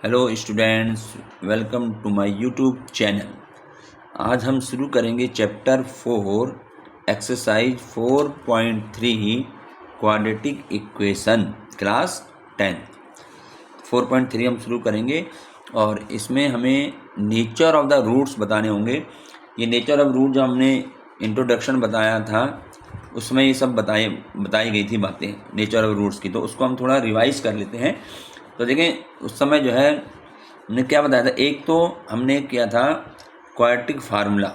Hello students, welcome to my YouTube channel. आज हम शुरू करेंगे chapter 4 exercise 4.3 quadratic equation class 10। 4.3 हम शुरू करेंगे और इसमें हमें नेचर ऑफ द रूट्स बताने होंगे। ये नेचर ऑफ रूट जो हमने इंट्रोडक्शन बताया था उसमें ये सब बताई गई थी बातें नेचर ऑफ रूट्स की, तो उसको हम थोड़ा रिवाइज कर लेते हैं। तो देखें उस समय जो है हमने क्या बताया था। एक तो हमने किया था क्वाड्रेटिक फार्मूला।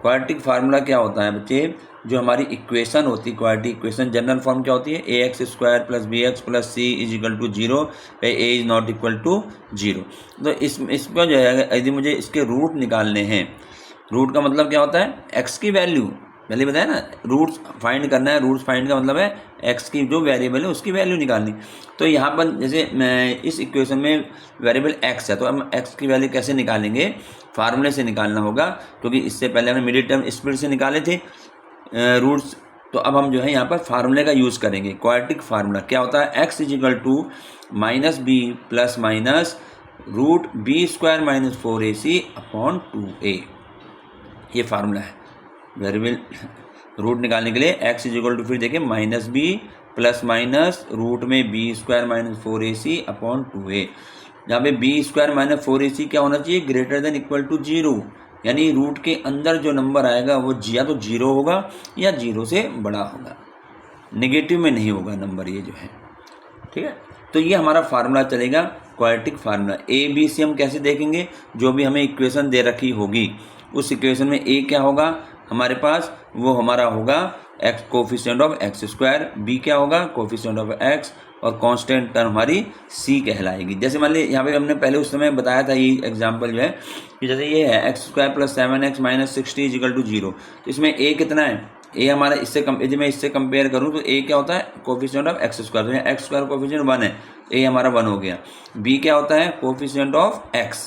क्वाड्रेटिक फार्मूला क्या होता है बच्चे, जो हमारी इक्वेशन होती है क्वाड्रेटिक इक्वेशन जनरल फॉर्म क्या होती है, ax² + bx + c = 0 a is not equal to 0। तो इसको जो है यदि मुझे इसके रूट निकालने हैं, रूट का मतलब क्या होता है, x की वैल्यू पहले बताया ना, रूट्स फाइंड करना है। रूट्स फाइंड का मतलब है x की जो वेरिएबल है उसकी वैल्यू निकालनी। तो यहाँ पर जैसे इस इक्वेशन में वेरिएबल x है, तो हम x की वैल्यू कैसे निकालेंगे, फार्मूले से निकालना होगा, क्योंकि इससे पहले हमने मिडिल टर्म स्प्लिट से निकाले थे रूट्स। तो अब हम जो है यहाँ पर फार्मूले का यूज़ करेंगे। क्वाड्रेटिक फार्मूला क्या होता है, x = -b ± √b² - 4ac/2a। ये फार्मूला है वेरिएबल रूट निकालने के लिए। x = फिर देखिए -b ± √b² - 4ac/2a। जहाँ पे b² - 4ac क्या होना चाहिए, ग्रेटर देन इक्वल टू 0, यानी रूट के अंदर जो नंबर आएगा वो या तो 0 होगा या 0 से बड़ा होगा, नेगेटिव में नहीं होगा नंबर ये जो है, ठीक है। तो ये हमारा फार्मूला चलेगा quadratic formula. A b c हम कैसे देखेंगे, जो भी हमें इक्वेशन दे रखी होगी उस इक्वेशन में ए क्या होगा हमारे पास, वो हमारा होगा x coefficient of x², b क्या होगा कोफिशिएंट ऑफ x, और कांस्टेंट टर्म हमारी c कहलाएगी। जैसे मान लीजिए यहाँ पे हमने पहले उस समय बताया था, ये एग्जांपल जो है कि जैसे ये है x² + 7x - 60 = 0। तो इसमें a कितना है, a हमारा इससे यदि मैं इससे कंपेयर करूँ तो a क्या होता है कोफिशिएंट ऑफ x², तो यहाँ x² कोफिशिएंट 1 है, a हमारा 1 हो गया। b क्या होता है कोफिशिएंट ऑफ x,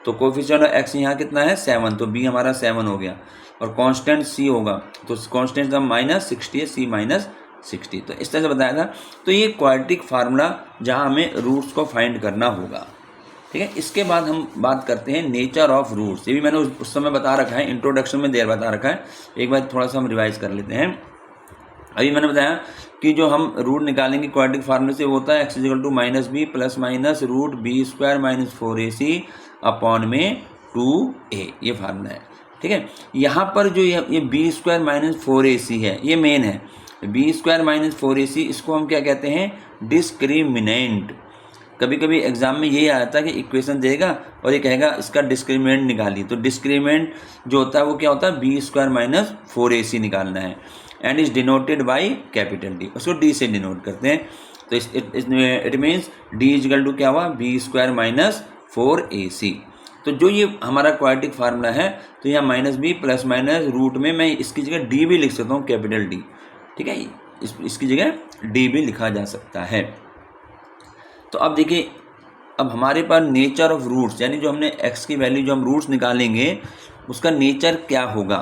तो कोफिशिएंट ऑफ x यहाँ कितना है 7, तो b हमारा 7 हो गया। और कांस्टेंट c होगा, तो कांस्टेंट का -60 है, c -60। तो इस तरह से बताया था। तो ये क्वाड्रेटिक फार्मूला जहाँ हमें रूट्स को फाइंड करना होगा, ठीक है। इसके बाद हम बात करते हैं नेचर ऑफ रूट्स। ये भी मैंने उस समय बता रखा है, इंट्रोडक्शन में देर बता रखा है, एक बार थोड़ा सा हम रिवाइज कर लेते हैं। अभी मैंने बताया कि जो हम रूट निकालेंगे क्वाड्रेटिक फार्मूले से वो होता है x = -b ± √b² - 4ac/में 2a, ये फार्मूला है, ठीक है। यहाँ पर जो ये b² - 4ac है, ये मेन है। b² - 4ac इसको हम क्या कहते हैं, डिस्क्रिमिनेंट। कभी कभी एग्जाम में यही आता है कि इक्वेशन देगा और ये कहेगा इसका डिस्क्रिमिनेंट निकालिए, तो डिस्क्रिमिनेंट जो होता है वो क्या होता है b² - 4ac निकालना है, and is denoted by capital D, उसको d से डिनोट करते हैं। तो इट मीन्स d = क्या हुआ b² - 4ac। तो जो ये हमारा क्वाड्रेटिक फार्मूला है, तो यहाँ -b ± रूट में मैं इसकी जगह d भी लिख सकता हूँ, कैपिटल D, ठीक है। इसकी जगह d भी लिखा जा सकता है। तो अब देखिए, अब हमारे पास नेचर ऑफ रूट्स, यानी जो हमने x की वैल्यू जो हम रूट्स निकालेंगे उसका नेचर क्या होगा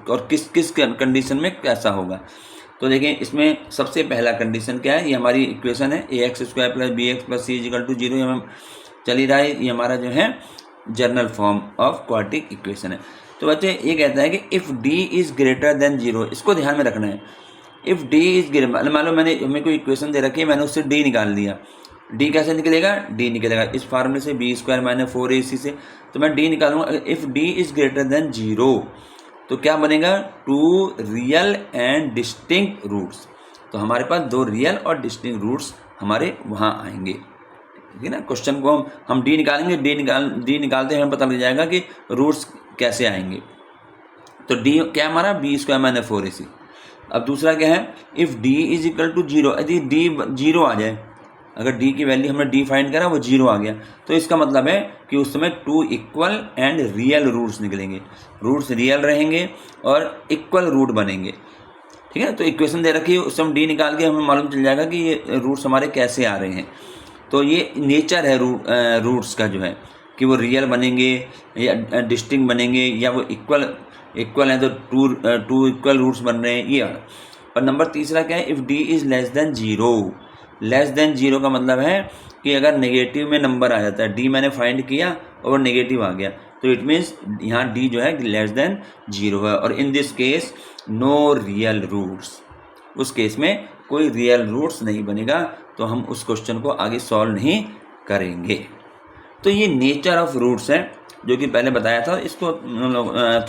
और किस किस कंडीशन में कैसा होगा। तो देखिए इसमें सबसे पहला कंडीशन क्या है, ये हमारी इक्वेशन है ax² + bx + c = 0, ये हम चल ही रहा है, ये हमारा जो है general form of quadratic equation है। तो बच्चे ये कहता है कि if d is greater than 0, इसको ध्यान में रखना है। इफ़ d इज़ ग्रेटर, मान लो हमें कोई इक्वेशन दे रखी है, मैंने उससे d निकाल दिया, d कैसे निकलेगा, d निकलेगा इस फार्मूले से b² - 4ac से, तो मैं d निकालूंगा। If d is greater than 0 तो क्या बनेगा, 2 रियल एंड डिस्टिंक्ट रूट्स। तो हमारे पास 2 रियल और डिस्टिंक्ट रूट्स हमारे वहाँ आएंगे, ठीक है ना। क्वेश्चन को हम d निकालेंगे, d निकालते हैं हमें पता लग जाएगा कि रूट्स कैसे आएंगे। तो d क्या हमारा b² - 4ac। अब दूसरा क्या है, इफ़ d = 0, यदि d 0 आ जाए, अगर d की वैल्यू हमने d फाइंड करा वो 0 आ गया, तो इसका मतलब है कि उस समय 2 इक्वल एंड रियल रूट्स निकलेंगे, रूट्स रियल रहेंगे और इक्वल रूट बनेंगे, ठीक है। तो इक्वेशन दे रखी है, उस समय d निकाल के हमें मालूम चल जाएगा कि ये रूट्स हमारे कैसे आ रहे हैं। तो ये नेचर है रूट्स का जो है, कि वो रियल बनेंगे या डिस्टिंक्ट बनेंगे या वो इक्वल है, तो टू इक्वल रूट्स बन रहे हैं ये। और नंबर तीसरा क्या है, if d is less than 0, less than 0 का मतलब है कि अगर नेगेटिव में नंबर आ जाता है, डी मैंने फाइंड किया और नेगेटिव आ गया, तो इट मीन्स यहाँ डी जो है लेस देन 0 है। और in this case no real roots, उस केस में कोई रियल रूट्स नहीं बनेगा, तो हम उस क्वेश्चन को आगे सॉल्व नहीं करेंगे। तो ये नेचर ऑफ रूट्स है जो कि पहले बताया था, इसको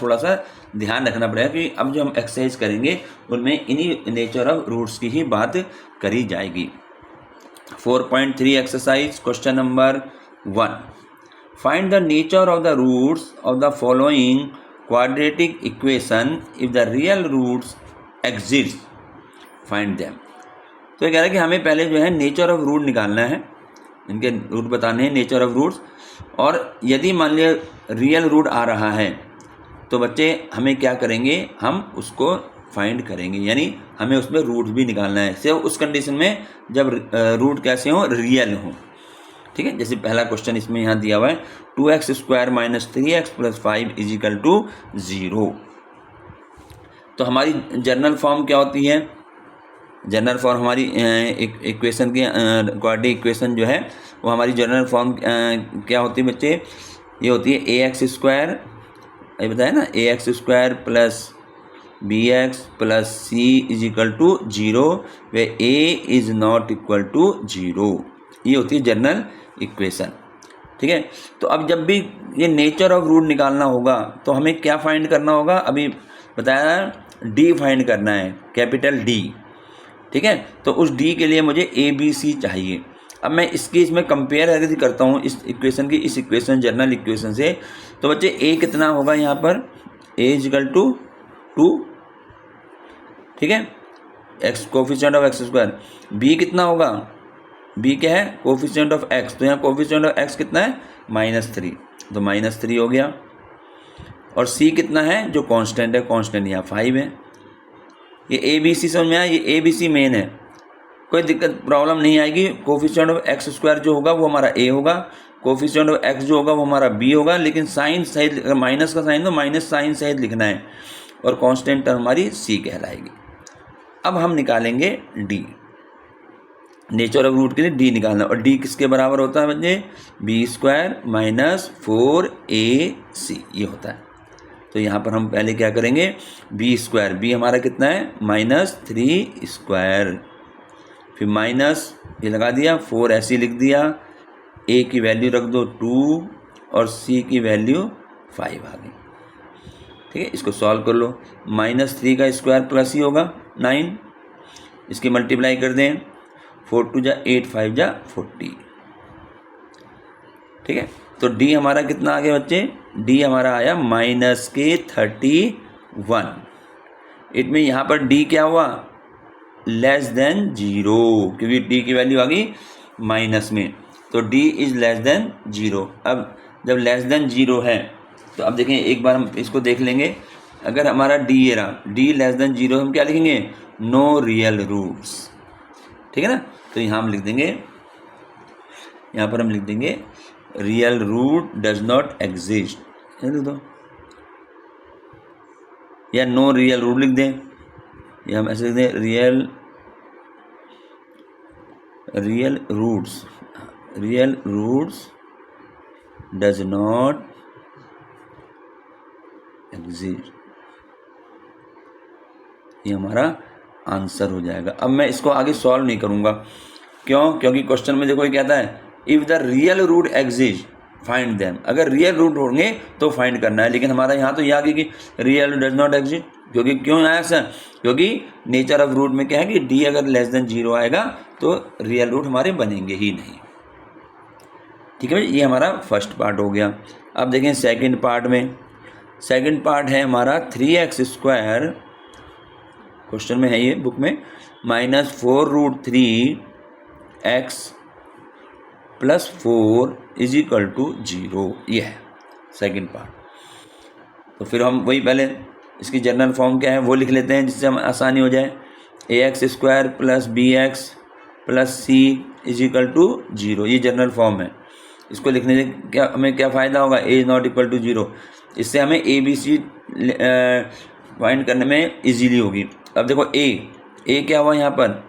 थोड़ा सा ध्यान रखना पड़ेगा कि अब जो हम एक्सरसाइज करेंगे उनमें इन्हीं नेचर ऑफ रूट्स की ही बात करी जाएगी। 4.3 exercise question number 1, find the nature of the roots of the following quadratic equation if the real roots exist, find them. तो ये कह रहा है कि हमें पहले जो है नेचर ऑफ रूट निकालना है, इनके रूट बताने हैं, नेचर ऑफ रूट्स। और यदि मान लिया रियल रूट आ रहा है तो बच्चे हमें क्या करेंगे, हम उसको फाइंड करेंगे, यानी हमें उसमें रूट भी निकालना है, सिर्फ उस कंडीशन में जब रूट कैसे हो, रियल हो। ठीक है, जैसे पहला क्वेश्चन इसमें यहाँ दिया हुआ है 2x² - 3x + 5 = 0। तो हमारी जनरल फॉर्म क्या होती है, जनरल फॉर्म हमारी इक्वेशन की क्वाड्रेटिक इक्वेशन जो है वो हमारी जनरल फॉर्म क्या होती है बच्चे, ये होती है ax², ये बताया ना, ax² + bx + c = 0 where a is not equal to 0, ये होती है जनरल इक्वेशन। ठीक है, तो अब जब भी ये नेचर ऑफ रूट निकालना होगा तो हमें क्या फाइंड करना होगा, अभी बताया डी फाइंड करना है, कैपिटल डी। ठीक है, तो उस डी के लिए मुझे ए बी सी चाहिए। अब मैं इसकी इसमें कंपेयर यदि करता हूँ इस इक्वेशन की इस इक्वेशन जनरल इक्वेशन से, तो बच्चे ए कितना होगा यहाँ पर, ए = 2, ठीक है, x coefficient of x²। B कितना होगा, बी क्या है, कोफिशिएंट ऑफ x, तो यहाँ कोफिशिएंट ऑफ x कितना है, -3, तो -3 हो गया। और c कितना है, जो कांस्टेंट है, कांस्टेंट यहाँ 5 है। ये ए बी सी समझ में आया, ये ए बी सी मेन है, कोई दिक्कत प्रॉब्लम नहीं आएगी। कोफिशिएंट ऑफ x² जो होगा वो हमारा a होगा, कोफिशिएंट ऑफ x जो होगा वो हमारा b होगा, लेकिन साइन सहित, माइनस का साइन तो माइनस साइन सहित लिखना है, और कांस्टेंट टर्म हमारी c कहलाएगी। अब हम निकालेंगे d, नेचर ऑफ रूट के लिए d निकालना, और d किसके बराबर होता है बच्चे, b² - 4ac, ये होता है। तो यहाँ पर हम पहले क्या करेंगे, b², b हमारा कितना है, -3², फिर माइनस ये लगा दिया, 4 ऐसे लिख दिया, a की वैल्यू रख दो 2 और c की वैल्यू 5 आ गई। ठीक है, इसको सॉल्व कर लो, -3 का स्क्वायर प्लस ही होगा 9, इसकी मल्टीप्लाई कर दें, 4 × 2 = 8, 5 × 40। ठीक है, तो d हमारा कितना आ गया बच्चे, d हमारा आया -31। इट में यहाँ पर d क्या हुआ, लेस देन 0, क्योंकि d की वैल्यू आ गई माइनस में, तो d इज़ लेस देन 0। अब जब लेस देन 0 है तो अब देखें, एक बार हम इसको देख लेंगे, अगर हमारा d ये रहा, d लेस देन 0, हम क्या लिखेंगे, नो रियल रूट्स। ठीक है ना, तो यहाँ हम लिख देंगे, यहाँ पर हम लिख देंगे real root does not exist, लिख दो, या नो रियल रूट लिख दें, या हम ऐसे लिख दें real roots does not exist, ये हमारा आंसर हो जाएगा। अब मैं इसको आगे सॉल्व नहीं करूँगा, क्यों, क्योंकि क्वेश्चन में देखो ये कहता है if the real root exist find them, अगर रियल रूट होंगे तो फाइंड करना है, लेकिन हमारा यहाँ तो ये आ गया कि रियल डज नॉट एग्जिस्ट, क्योंकि क्यों आया सर, क्योंकि नेचर ऑफ रूट में क्या है कि d अगर लेस देन 0 आएगा तो रियल रूट हमारे बनेंगे ही नहीं। ठीक है, ये हमारा फर्स्ट पार्ट हो गया। अब देखें सेकंड पार्ट में, सेकंड पार्ट है हमारा 3x², क्वेश्चन में है ये बुक में, -4√3x + 4 = 0, ये है सेकंड पार्ट। तो फिर हम वही पहले इसकी जनरल फॉर्म क्या है वो लिख लेते हैं, जिससे हम आसानी हो जाए, ax² + bx + c = 0, ये जनरल फॉर्म है। इसको लिखने से क्या हमें क्या फ़ायदा होगा, a ≠ = 0, इससे हमें a b c फाइंड करने में इजीली होगी। अब देखो a क्या हुआ यहाँ पर,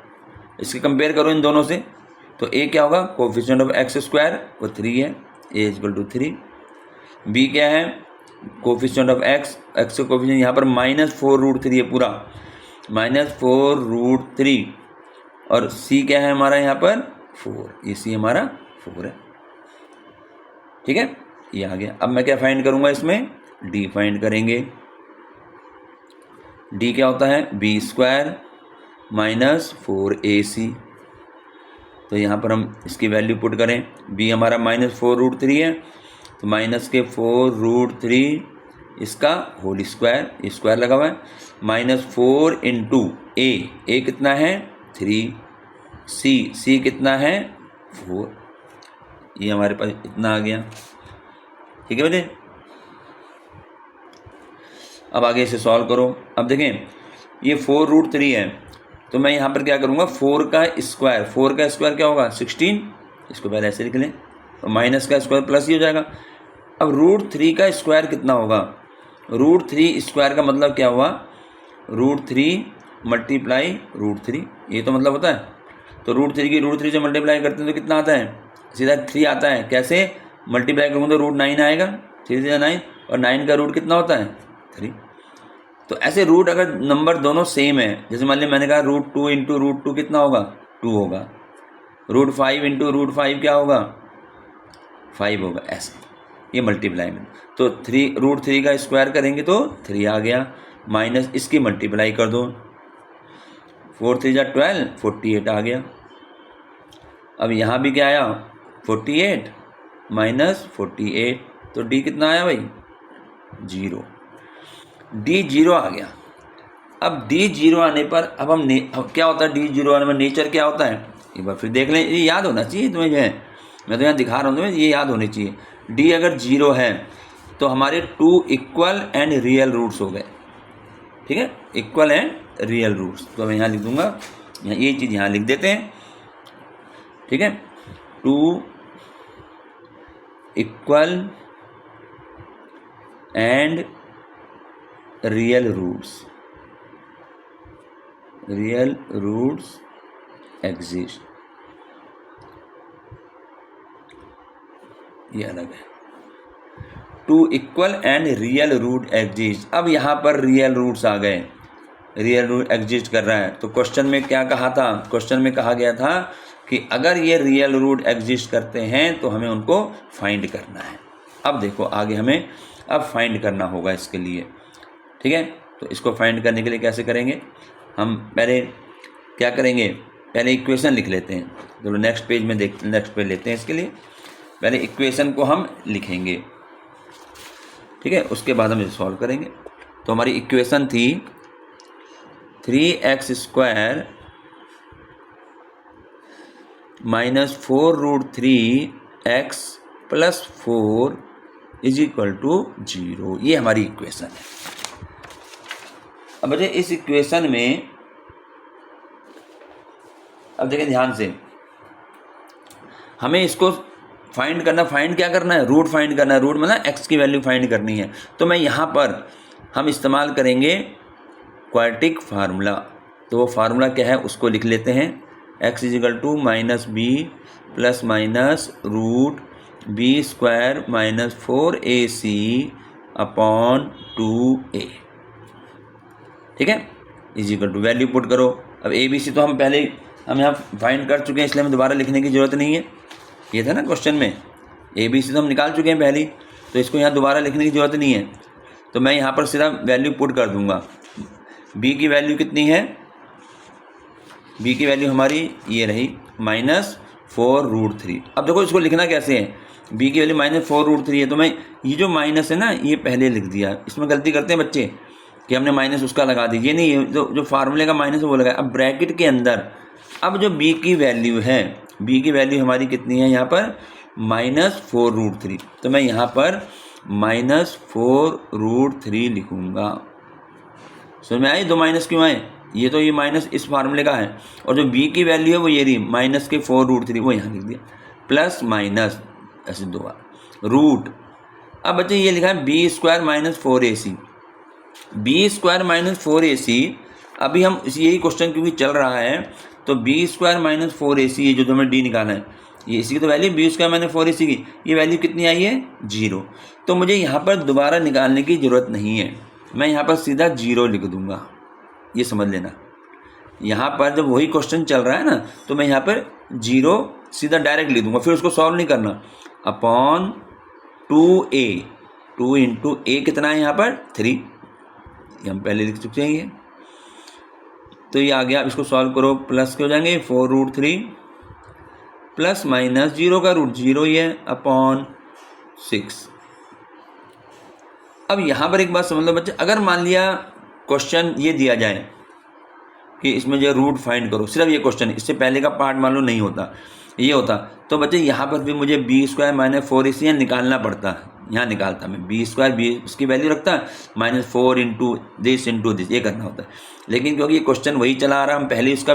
इसके कंपेयर करो इन दोनों से, तो ए क्या होगा, कोफिशिएंट ऑफ एक्स स्क्वायर वो 3 है, ए इक्वल टू 3। बी क्या है, कोफिशिएंट ऑफ एक्स, एक्स का कोफिशिएंट यहाँ पर -4√3 है पूरा, -4√3। और सी क्या है हमारा यहाँ पर 4, ये सी हमारा 4 है। ठीक है, ये आ गया। अब मैं क्या फाइंड करूँगा इसमें, डी फाइंड करेंगे। डी क्या होता है, बी स्क्वायर -4ac। तो यहाँ पर हम इसकी वैल्यू पुट करें, बी हमारा -4√3 है, तो माइनस के 4√3 इसका होल स्क्वायर, स्क्वायर लगा हुआ है, -4 इंटू ए कितना है 3, सी कितना है 4, ये हमारे पास इतना आ गया। ठीक है बेटे, अब आगे इसे सॉल्व करो। अब देखें ये 4√3 है, तो मैं यहाँ पर क्या करूँगा, 4 का स्क्वायर क्या होगा 16, इसको पहले ऐसे लिख लें, तो माइनस का स्क्वायर प्लस ही हो जाएगा। अब √3 का स्क्वायर कितना होगा, √3 स्क्वायर का मतलब क्या हुआ, √3 मल्टीप्लाई √3, ये तो मतलब होता है। तो √3 की √3 से मल्टीप्लाई करते हैं तो कितना आता है, सीधा 3 आता है। कैसे मल्टीप्लाई करूँगा तो √9 आएगा, 3 से 9, और 9 का रूट कितना होता है 3। तो ऐसे रूट अगर नंबर दोनों सेम है, जैसे मान लिया मैंने कहा √2 इंटू √2 कितना होगा 2 होगा, √5 इंटू √5 क्या होगा 5 होगा, ऐसे ये मल्टीप्लाई में। तो √3 का स्क्वायर करेंगे तो 3 आ गया, माइनस इसकी मल्टीप्लाई कर दो, 4 3 जा 12, 48 आ गया। अब यहाँ भी क्या आया 48 -48, तो डी कितना आया भाई 0, डी 0 आ गया। अब डी 0 आने पर अब क्या होता है, डी 0 आने पर नेचर क्या होता है, एक बार फिर देख लें, ये याद होना चाहिए तुम्हें, जो है मैं तो यहाँ दिखा रहा हूँ तुम्हें, ये याद होनी चाहिए। डी अगर 0 है तो हमारे 2 इक्वल एंड रियल रूट्स हो गए। ठीक है, इक्वल एंड रियल रूट्स, तो मैं यहाँ लिख दूंगा, ये चीज़ यहाँ लिख देते हैं। ठीक है, 2 equal and real roots exist, ये अलग है। 2 equal and real root exist. अब यहाँ पर रियल रूट्स आ गए, रियल रूट एग्जिस्ट कर रहा है। तो क्वेश्चन में क्या कहा था, क्वेश्चन में कहा गया था कि अगर ये रियल रूट एग्जिस्ट करते हैं तो हमें उनको फाइंड करना है। अब देखो आगे हमें अब फाइंड करना होगा इसके लिए। ठीक है, तो इसको फाइंड करने के लिए कैसे करेंगे, हम पहले क्या करेंगे, पहले इक्वेशन लिख लेते हैं। तो नेक्स्ट पेज लेते हैं। इसके लिए पहले इक्वेशन को हम लिखेंगे। ठीक है, उसके बाद हम इसे सॉल्व करेंगे। तो हमारी इक्वेशन थी 3x स्क्वायर -4√3x + 4 = 0, ये हमारी इक्वेशन है। अब बच्चे इस इक्वेशन में अब देखें ध्यान से, हमें इसको फाइंड क्या करना है, रूट फाइंड करना है। रूट मतलब x की वैल्यू फाइंड करनी है। तो मैं यहाँ पर हम इस्तेमाल करेंगे क्वाड्रेटिक फार्मूला। तो वो फार्मूला क्या है उसको लिख लेते हैं, x = -b + √b² - 4ac/2a। ठीक है, = वैल्यू पुट करो। अब ABC तो हम यहाँ फाइंड कर चुके हैं, इसलिए हमें दोबारा लिखने की ज़रूरत नहीं है। ये था ना क्वेश्चन में, ABC तो हम निकाल चुके हैं पहली, तो इसको यहाँ दोबारा लिखने की ज़रूरत नहीं है। तो मैं यहाँ पर सीधा वैल्यू पुट कर दूँगा। B की वैल्यू कितनी है, B की वैल्यू हमारी ये रही -4√3। अब देखो इसको लिखना कैसे है, B की वैल्यू -4√3 है, तो मैं ये जो माइनस है ना ये पहले लिख दिया। इसमें गलती करते हैं बच्चे कि हमने माइनस उसका लगा दी, ये नहीं, जो फार्मूले का माइनस है वो लगाया। अब ब्रैकेट के अंदर अब जो B की वैल्यू है, B की वैल्यू हमारी कितनी है यहाँ पर -4√3, तो मैं यहाँ पर -4√3 लिखूँगा। समझ में आई, 2 माइनस क्यों आए, ये तो ये माइनस इस फार्मूले का है, और जो B की वैल्यू है वो ये रही -4√3, वो यहाँ लिख दिया, प्लस माइनस ऐसे 2 रूट। अब बच्चे ये लिखा है b² - 4ac, b² - 4ac। अभी हम यही क्वेश्चन क्योंकि चल रहा है तो बी स्क्वायर माइनस 4ac ये जो हमें डी निकालना है, ये इसी की तो value B square minus 4ac की, ये वैल्यू कितनी आई है 0। तो मुझे यहाँ पर दोबारा निकालने की ज़रूरत नहीं है, मैं यहाँ पर सीधा 0 लिख दूँगा, ये समझ लेना। यहाँ पर जब वही क्वेश्चन चल रहा है ना, तो मैं यहाँ पर 0 सीधा डायरेक्ट लिख दूँगा, फिर उसको सॉल्व नहीं करना। अपॉन 2a, 2 इंटू ए कितना है यहाँ पर 3, ये हम पहले लिख चुके हैं ये। तो ये आ गया, अब इसको सॉल्व करो, प्लस के हो जाएंगे 4√3 प्लस माइनस 0 का रूट 0 ही है अपॉन 6। अब यहाँ पर एक बात समझ लो बच्चे, अगर मान लिया क्वेश्चन ये दिया जाए कि इसमें जो रूट फाइंड करो, सिर्फ ये क्वेश्चन, इससे पहले का पार्ट मान लो नहीं होता, ये होता, तो बच्चे यहाँ पर भी मुझे बी स्क्वायर माइनस 4ac निकालना पड़ता, यहाँ निकालता मैं बी स्क्वायर, बी उसकी वैल्यू रखता माइनस 4 इंटू दिस, ये करना होता है। लेकिन क्योंकि ये क्वेश्चन वही चला आ रहा, हम पहले उसका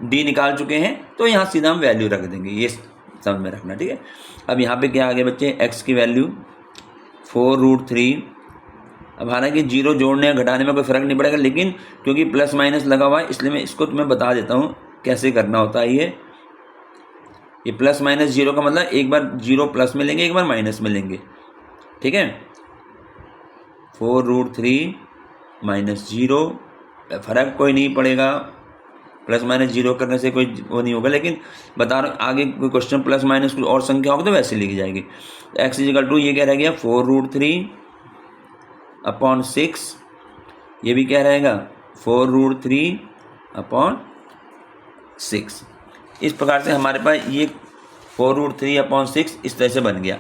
डी निकाल चुके हैं, तो यहाँ सीधा हम वैल्यू रख देंगे, ये समझ में रखना, ठीक है। अब यहाँ पे क्या आ गया बच्चे, एक्स की वैल्यू 4√3। अब हालांकि 0 जोड़ने या घटाने में कोई फ़र्क नहीं पड़ेगा, लेकिन क्योंकि प्लस माइनस लगा हुआ है इसलिए मैं इसको तुम्हें बता देता हूँ कैसे करना होता है। ये प्लस माइनस 0 का मतलब एक बार 0 प्लस में लेंगे, एक बार माइनस में लेंगे, ठीक है। 4√3 माइनस 0, फ़र्क कोई नहीं पड़ेगा, प्लस माइनस 0 करने से कोई वो नहीं होगा, लेकिन बता रहा हूँ आगे कोई क्वेश्चन प्लस माइनस कुछ और संख्या होगी तो वैसे लिखी जाएगी। एक्स इजिकल टू ये क्या रह गया 4√3 अपॉन 6, ये भी क्या रहेगा 4√3 अपॉन 6। इस प्रकार से हमारे पास ये 4√3 अपॉन 6 इस तरह से बन गया।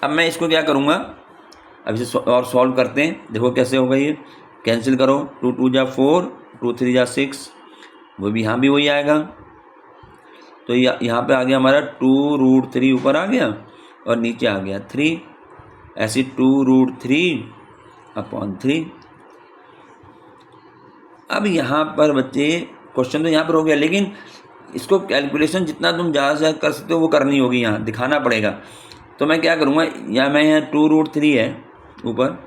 अब मैं इसको क्या करूँगा, अब इसे और सॉल्व करते हैं, देखो कैसे होगा, ये कैंसिल करो, 2 2 जा 4, 2 3 जा 6, वो भी यहाँ भी वही आएगा। तो यहाँ पे आ गया हमारा 2√3 ऊपर आ गया और नीचे आ गया 3, ऐसे 2√3 अपॉन 3। अब यहाँ पर बच्चे क्वेश्चन तो यहाँ पर हो गया, लेकिन इसको कैलकुलेशन जितना तुम ज़्यादा से ज़्यादा कर सकते हो वो करनी होगी, यहाँ दिखाना पड़ेगा। तो मैं क्या करूँगा, या मैं यहाँ 2√3 है ऊपर,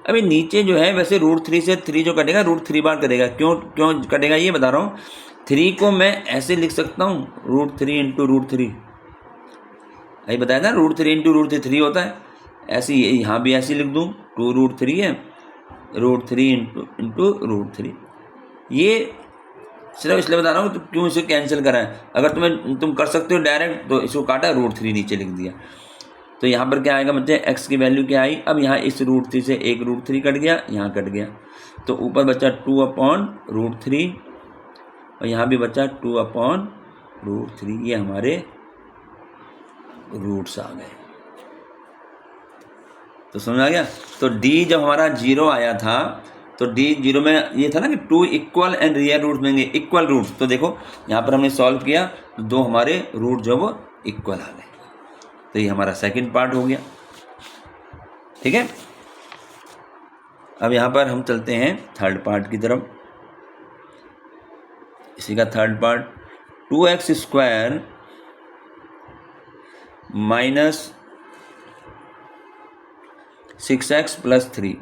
अभी नीचे जो है वैसे √3 से 3 जो कटेगा √3 बार कटेगा, क्यों कटेगा ये बता रहा हूँ। 3 को मैं ऐसे लिख सकता हूँ √3 इंटू √3, अभी बताया था √3 इंटू √3 होता है, ऐसे यहाँ भी ऐसे लिख दूँ 2√3 है, √3 इंटू √3। ये सिर्फ इसलिए बता रहा हूँ तो क्यों इसे कैंसिल करा है। अगर तुम कर सकते हो डायरेक्ट तो इसको काटा √3 नीचे लिख दिया। तो यहाँ पर क्या आएगा बच्चे, एक्स की वैल्यू क्या आई, अब यहाँ इस √3 से एक √3 कट गया, यहाँ कट गया, तो ऊपर बचा 2 अपॉन √3 और यहाँ भी बचा 2 अपॉन √3। ये हमारे रूट्स आ गए। तो समझ आ गया। तो डी जब हमारा 0 आया था तो डी 0 में ये था ना कि 2 इक्वल एंड रियल रूट्स देंगे, इक्वल रूट्स। तो देखो यहाँ पर हमने सॉल्व किया तो 2 हमारे रूट जो वो इक्वल आ गए। तो ये हमारा सेकंड पार्ट हो गया, ठीक है। अब यहाँ पर हम चलते हैं थर्ड पार्ट की तरफ। इसी का third part 2x² minus 6x plus 3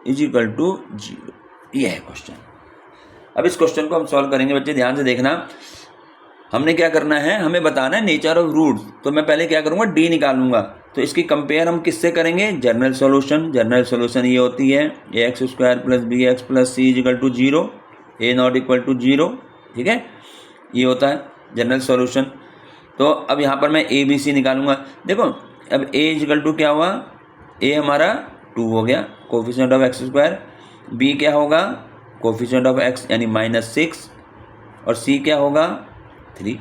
is equal to 0, ये है क्वेश्चन। अब इस क्वेश्चन को हम सॉल्व करेंगे बच्चे, ध्यान से देखना। हमने क्या करना है, हमें बताना है नेचर ऑफ रूट्स। तो मैं पहले क्या करूँगा, डी निकालूंगा। तो इसकी कंपेयर हम किससे करेंगे, जनरल सॉल्यूशन। जनरल सॉल्यूशन ये होती है ax² plus bx plus c is equal to 0, a not equal to 0, ठीक है। ये होता है जनरल सॉल्यूशन। तो अब यहाँ पर मैं a b c निकालूंगा। देखो अब a इजिकल टू क्या हुआ, a हमारा 2 हो गया, कोफिशिएंट ऑफ x², b क्या होगा, कोफिशिएंट ऑफ x यानी -6, और c क्या होगा 3,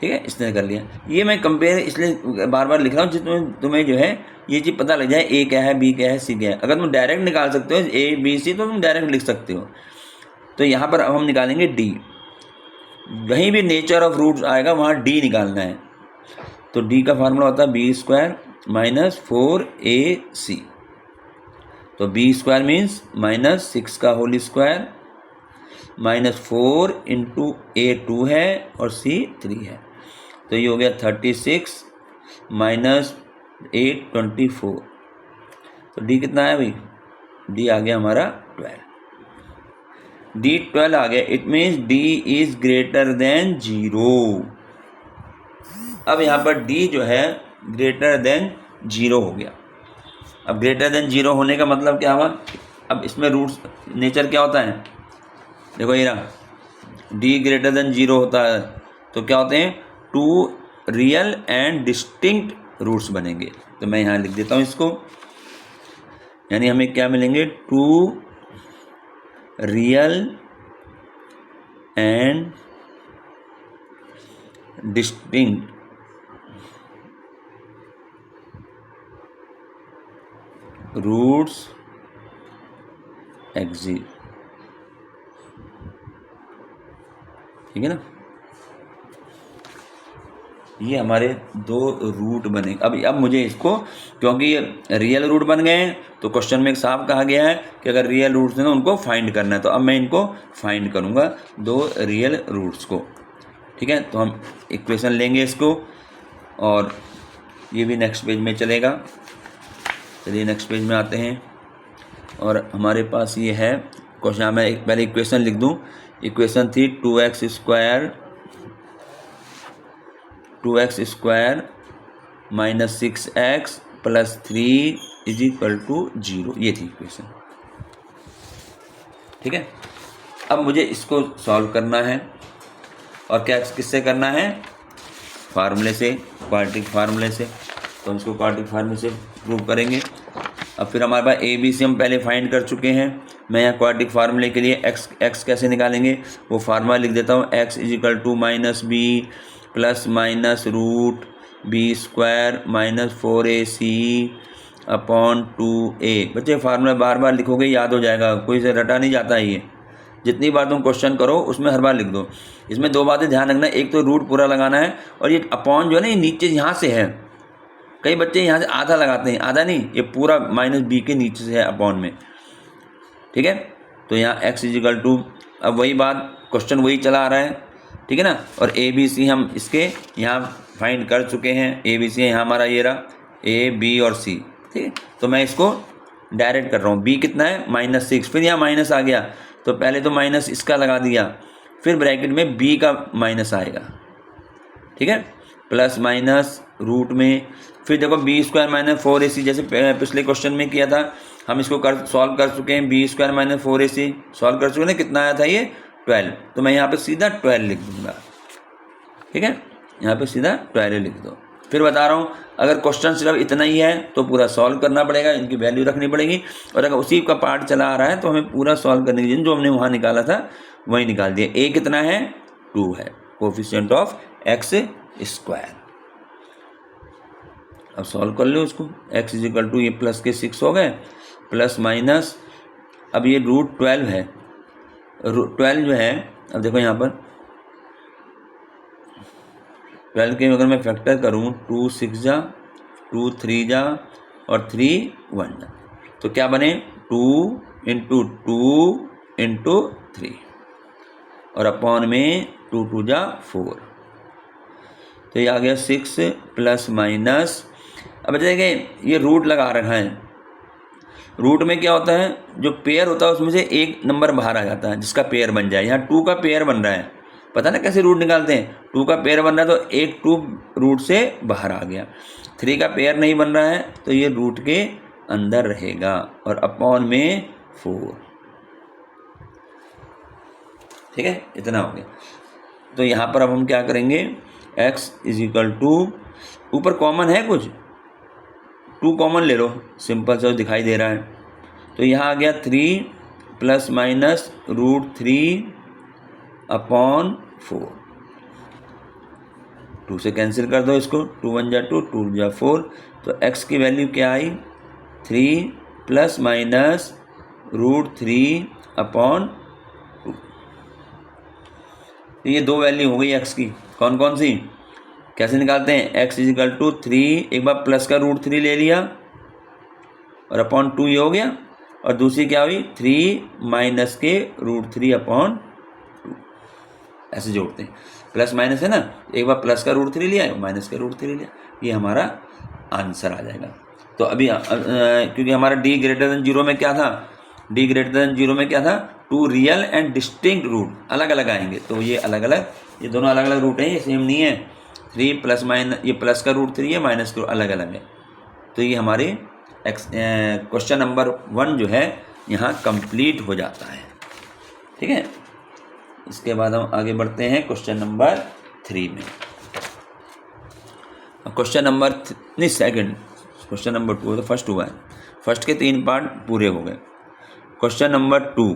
ठीक है। इसने कर लिया। ये मैं कंपेयर इसलिए बार बार लिख रहा हूँ जिसमें तुम्हें जो है ये चीज़ पता लग जाए a क्या है, b क्या है, c क्या है। अगर तुम डायरेक्ट निकाल सकते हो a b c तो तुम डायरेक्ट लिख सकते हो। तो यहाँ पर अब हम निकालेंगे d, कहीं भी नेचर ऑफ रूट्स आएगा वहाँ d निकालना है। तो d का फार्मूला होता है b² माइनस 4ac। तो b² मीन्स -6 का होल स्क्वायर -4 इंटू a 2 है और c 3 है। तो ये हो गया 36 माइनस 8 24। तो d कितना है भाई, d आ गया हमारा 12। डी 12 आ गया, it means D is greater than 0। अब यहाँ पर डी जो है ग्रेटर देन 0 हो गया। अब ग्रेटर देन 0 होने का मतलब क्या हुआ, अब इसमें रूट्स नेचर क्या होता है, देखो ये रहा, डी ग्रेटर देन 0 होता है तो क्या होते हैं, 2 रियल एंड डिस्टिंक्ट रूट्स बनेंगे। तो मैं यहाँ लिख देता हूँ इसको, यानी हमें क्या मिलेंगे, 2 real and distinct roots exist. ठीक है ना, ये हमारे 2 रूट बने। अब मुझे इसको, क्योंकि ये रियल रूट बन गए हैं तो क्वेश्चन में एक साफ कहा गया है कि अगर रियल रूट्स हैं तो उनको फाइंड करना है, तो अब मैं इनको फाइंड करूँगा 2 रियल रूट्स को। ठीक है, तो हम इक्वेशन लेंगे इसको और ये भी नेक्स्ट पेज में चलेगा। चलिए नेक्स्ट पेज में आते हैं और हमारे पास ये है क्वेश्चन। मैं पहले इक्वेशन लिख दूं। इक्वेशन थी 2x square minus 6x plus 3 is equal to 0, ये थी इक्वेशन। ठीक है, अब मुझे इसको सॉल्व करना है और क्या किससे करना है, फार्मूले से, क्वाड्रेटिक फार्मूले से। तो हम इसको क्वाड्रेटिक फार्मूले से प्रूव करेंगे। अब फिर हमारे पास ए बी सी हम पहले फाइंड कर चुके हैं। मैं यहाँ क्वाड्रेटिक फार्मूले के लिए एक्स कैसे निकालेंगे वो फार्मूला लिख देता हूँ। X is equal to minus b plus minus root b square minus 4ac upon 2a। बच्चे फार्मूला बार बार लिखोगे याद हो जाएगा, कोई से रटा नहीं जाता है ये। जितनी बार तुम क्वेश्चन करो उसमें हर बार लिख दो। इसमें 2 बातें ध्यान रखना, एक तो रूट पूरा लगाना है और ये अपॉन जो है ना ये नीचे यहाँ से है। कई बच्चे यहाँ से आधा लगाते हैं, आधा नहीं, ये पूरा माइनस बी के नीचे से है अपॉन में। ठीक है, तो यहाँ एक्स इज इक्वल टू, अब वही बात, क्वेश्चन वही चला आ रहा है। ठीक है ना, और ए बी सी हम इसके यहाँ फाइंड कर चुके हैं। ए बी सी यहाँ हमारा ये रहा, ए बी और सी। ठीक है, तो मैं इसको डायरेक्ट कर रहा हूँ। बी कितना है, -6, फिर यहाँ माइनस आ गया तो पहले तो माइनस इसका लगा दिया, फिर ब्रैकेट में बी का माइनस आएगा। ठीक है, प्लस माइनस रूट में, फिर देखो बी स्क्वायर माइनस 4ac, जैसे पिछले क्वेश्चन में किया था हम इसको सॉल्व कर चुके हैं। B square minus 4ac solve कर चुके हैं, कितना आया था ये 12, तो मैं यहाँ पे सीधा 12 लिख दूंगा। ठीक है, यहाँ पे सीधा 12 लिख दो। फिर बता रहा हूँ, अगर क्वेश्चन सिर्फ इतना ही है तो पूरा सॉल्व करना पड़ेगा, इनकी वैल्यू रखनी पड़ेगी। और अगर उसी का पार्ट चला आ रहा है तो हमें पूरा सॉल्व करने के लिए जो हमने वहाँ निकाला था वही निकाल दिया। ए कितना है, 2 है, कोफिशिएंट ऑफ एक्स स्क्वायर। अब सॉल्व कर लो उसको। x इज इक्वल टू, ये प्लस के 6 हो गए, प्लस माइनस, अब ये रूट 12 है। 12 जो है, अब देखो यहाँ पर 12 के अगर मैं फैक्टर करूँ, 2 6 जा, 2 3 जा और 3 1 जा, तो क्या बने 2 इंटू 2 इंटू 3 और अपॉन में 2 2 जा 4, तो ये आ गया 6 प्लस माइनस। अब देखिए ये रूट लगा रखा है। रूट में क्या होता है, जो पेयर होता है उसमें से एक नंबर बाहर आ जाता है जिसका पेयर बन जाए। यहाँ 2 का पेयर बन रहा है, पता ना कैसे रूट निकालते हैं। 2 का पेयर बन रहा है तो एक 2 रूट से बाहर आ गया। 3 का पेयर नहीं बन रहा है तो ये रूट के अंदर रहेगा और अपॉन में 4। ठीक है, इतना हो गया। तो यहाँ पर अब हम क्या करेंगे, x इज इक्वल टू, ऊपर कॉमन है कुछ, 2 कॉमन ले लो, सिंपल सा दिखाई दे रहा है। तो यहाँ आ गया 3 प्लस माइनस रूट 3 अपॉन 4। 2 से कैंसिल कर दो इसको, 2 1 जा 2, 2 जा 4, तो x की वैल्यू क्या आई, 3 प्लस माइनस रूट 3 अपॉन 2। तो ये 2 वैल्यू हो गई x की। कौन कौन सी, कैसे निकालते हैं, x इज इक्वल टू 3, एक बार प्लस का रूट 3 ले लिया और अपॉन 2 ये हो गया, और दूसरी क्या हुई 3 माइनस के रूट 3 अपॉन 2। ऐसे जोड़ते हैं, प्लस माइनस है ना, एक बार प्लस का रूट 3 लिया, माइनस का रूट 3 लिया, ये हमारा आंसर आ जाएगा। तो अभी क्योंकि हमारा d ग्रेटर देन 0 में क्या था, d ग्रेटर देन 0 में क्या था, two real and distinct root, अलग अलग आएंगे। तो ये अलग अलग, ये दोनों अलग अलग रूट हैं, ये सेम नहीं है। 3 प्लस माइनस, ये प्लस का रूट 3 है, माइनस का अलग अलग है। तो ये हमारे क्वेश्चन नंबर 1 जो है यहाँ कंप्लीट हो जाता है। ठीक है, इसके बाद हम आगे बढ़ते हैं क्वेश्चन नंबर 3 में। क्वेश्चन नंबर नहीं सेकंड, क्वेश्चन नंबर 2 तो फर्स्ट हुआ है, फर्स्ट के 3 पार्ट पूरे हो गए। Question number 2,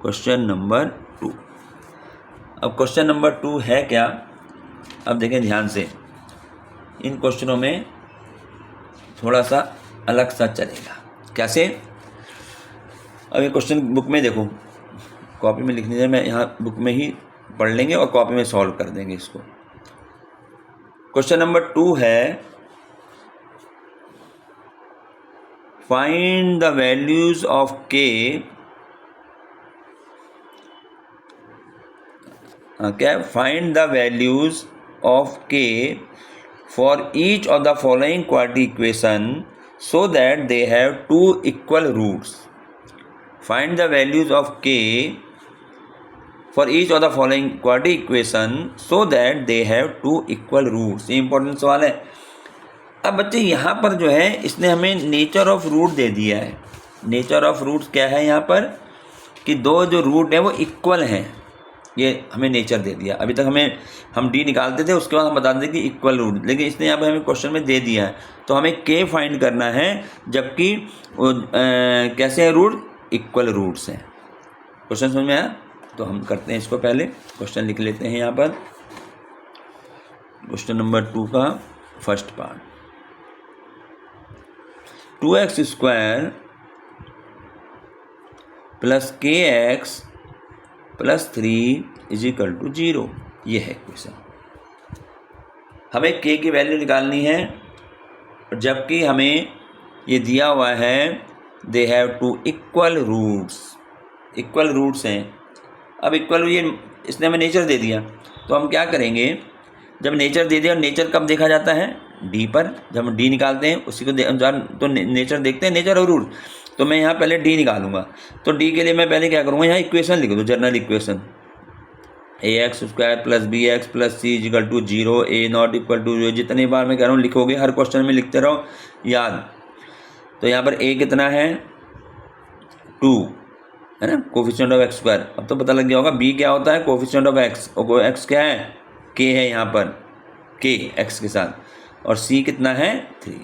question number 2। अब क्वेश्चन नंबर 2 है क्या, अब देखें ध्यान से, इन क्वेश्चनों में थोड़ा सा अलग सा चलेगा। कैसे? अब ये क्वेश्चन बुक में देखो, कॉपी में लिखने से मैं यहाँ बुक में ही पढ़ लेंगे और कॉपी में सॉल्व कर देंगे इसको। क्वेश्चन नंबर 2 है, find the values of K, क्या, find the values of K for each of the following quadratic equation so that they have 2 equal roots. Find the values of K for each of the following quadratic equation so that they have 2 equal roots. ये important सवाल है। अब बच्चे यहाँ पर जो है इसने हमें नेचर ऑफ रूट दे दिया है। नेचर ऑफ रूट्स क्या है यहाँ पर, कि दो जो रूट है वो इक्वल हैं, ये हमें नेचर दे दिया। अभी तक हम डी निकालते थे, उसके बाद हम बता दें कि इक्वल रूट, लेकिन इसने यहाँ पर हमें क्वेश्चन में दे दिया है। तो हमें के फाइंड करना है, जबकि कैसे हैं रूट, इक्वल रूट्स हैं। क्वेश्चन समझ में आया? तो हम करते हैं इसको, पहले क्वेश्चन लिख लेते हैं यहाँ पर। क्वेश्चन नंबर 2 का first part, 2x² plus kx plus 3 = 0। ये है क्वेश्चन। हमें k की वैल्यू निकालनी है, जबकि हमें ये दिया हुआ है they have 2 equal roots. Equal roots हैं। अब इक्वल, ये इसने हमें नेचर दे दिया, तो हम क्या करेंगे, जब नेचर दे दिया, और नेचर कब देखा जाता है, डी पर। जब हम डी निकालते हैं उसी को तो नेचर देखते हैं, नेचर और रूट। तो मैं यहाँ पहले डी निकालूंगा। तो डी के लिए मैं पहले क्या करूँगा, यहाँ इक्वेशन लिख दूँ, general equation, ax² plus bx plus c = 0, a0 = 0। जितनी बार मैं कह रहा हूँ लिखोगे, हर क्वेश्चन में लिखते रहो, याद। तो यहाँ पर a कितना है, 2 है ना, कोफिशिएंट ऑफ x²। अब तो पता लग गया होगा b क्या होता है, कोफिशिएंट ऑफ x, और x क्या है, k है यहाँ पर, k x के साथ, और c कितना है, 3।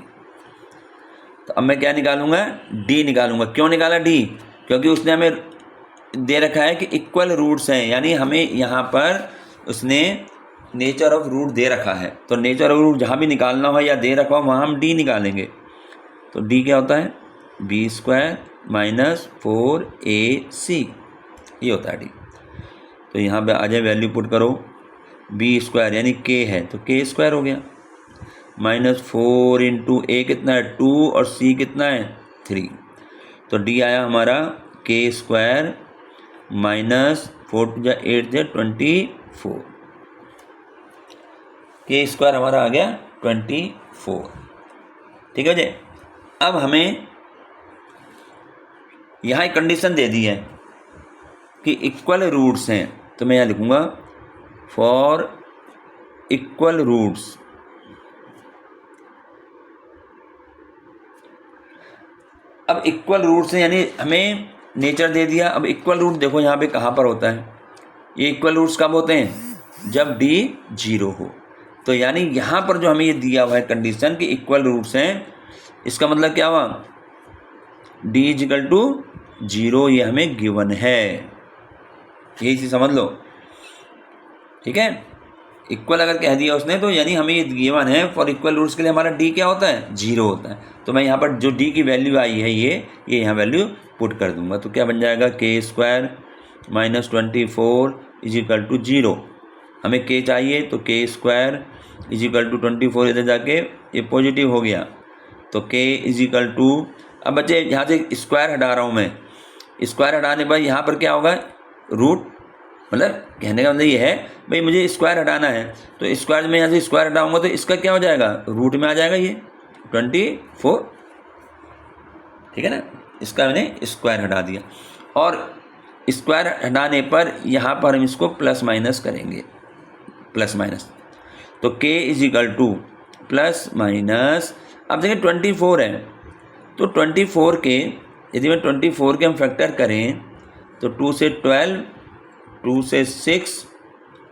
तो अब मैं क्या निकालूंगा, d निकालूंगा। क्यों निकाला d, क्योंकि उसने हमें दे रखा है कि इक्वल रूट्स हैं, यानी हमें यहाँ पर उसने नेचर ऑफ रूट दे रखा है। तो नेचर ऑफ रूट जहाँ भी निकालना हो या दे रखा हो, वहाँ हम d निकालेंगे। तो d क्या होता है, b² माइनस 4ac, ये होता है d। तो यहाँ पे आ जाए, वैल्यू पुट करो, b² यानी k है, तो k² हो गया, माइनस 4 × a कितना है, 2, और c कितना है, 3। तो d आया हमारा k² माइनस 4 × 8 = 24। k² हमारा आ गया 24। ठीक है जी। अब हमें यहाँ एक कंडीशन दे दी है कि इक्वल रूट्स हैं, तो मैं यहाँ लिखूँगा फॉर इक्वल रूट्स। अब इक्वल रूट्स हैं, यानी हमें नेचर दे दिया। अब इक्वल रूट देखो यहाँ पे कहाँ पर होता है, ये इक्वल रूट्स कब होते हैं, जब d 0 हो। तो यानी यहाँ पर जो हमें ये दिया हुआ है कंडीशन कि इक्वल रूट्स हैं, इसका मतलब क्या हुआ, d = 0, ये हमें गिवन है, यही चीज़ समझ लो। ठीक है, इक्वल अगर कह दिया उसने, तो यानी हमें ये गिवन है फॉर इक्वल रूट्स के लिए हमारा d क्या होता है, 0 होता है। तो मैं यहाँ पर जो d की वैल्यू आई है, ये यहाँ वैल्यू पुट कर दूंगा। तो क्या बन जाएगा, k² माइनस 24 = 0। हमें k चाहिए, तो k² = 24, इधर जाके ये पॉजिटिव हो गया, तो k = अब बच्चे यहाँ से स्क्वायर हटा रहा हूँ मैं, स्क्वायर हटाने पर यहाँ पर क्या होगा, रूट, मतलब कहने का मतलब ये है भाई मुझे स्क्वायर हटाना है, तो स्क्वायर में यहाँ से स्क्वायर हटाऊंगा तो इसका क्या हो जाएगा, रूट में आ जाएगा ये 24। ठीक है ना, इसका मैंने स्क्वायर हटा दिया, और स्क्वायर हटाने पर यहाँ पर हम इसको प्लस माइनस करेंगे, प्लस माइनस, तो k is equal to plus minus, अब देखिए 24 है, तो 24 के यदि मैं 24 के हम फैक्टर करें तो 2 से 12, 2 से 6,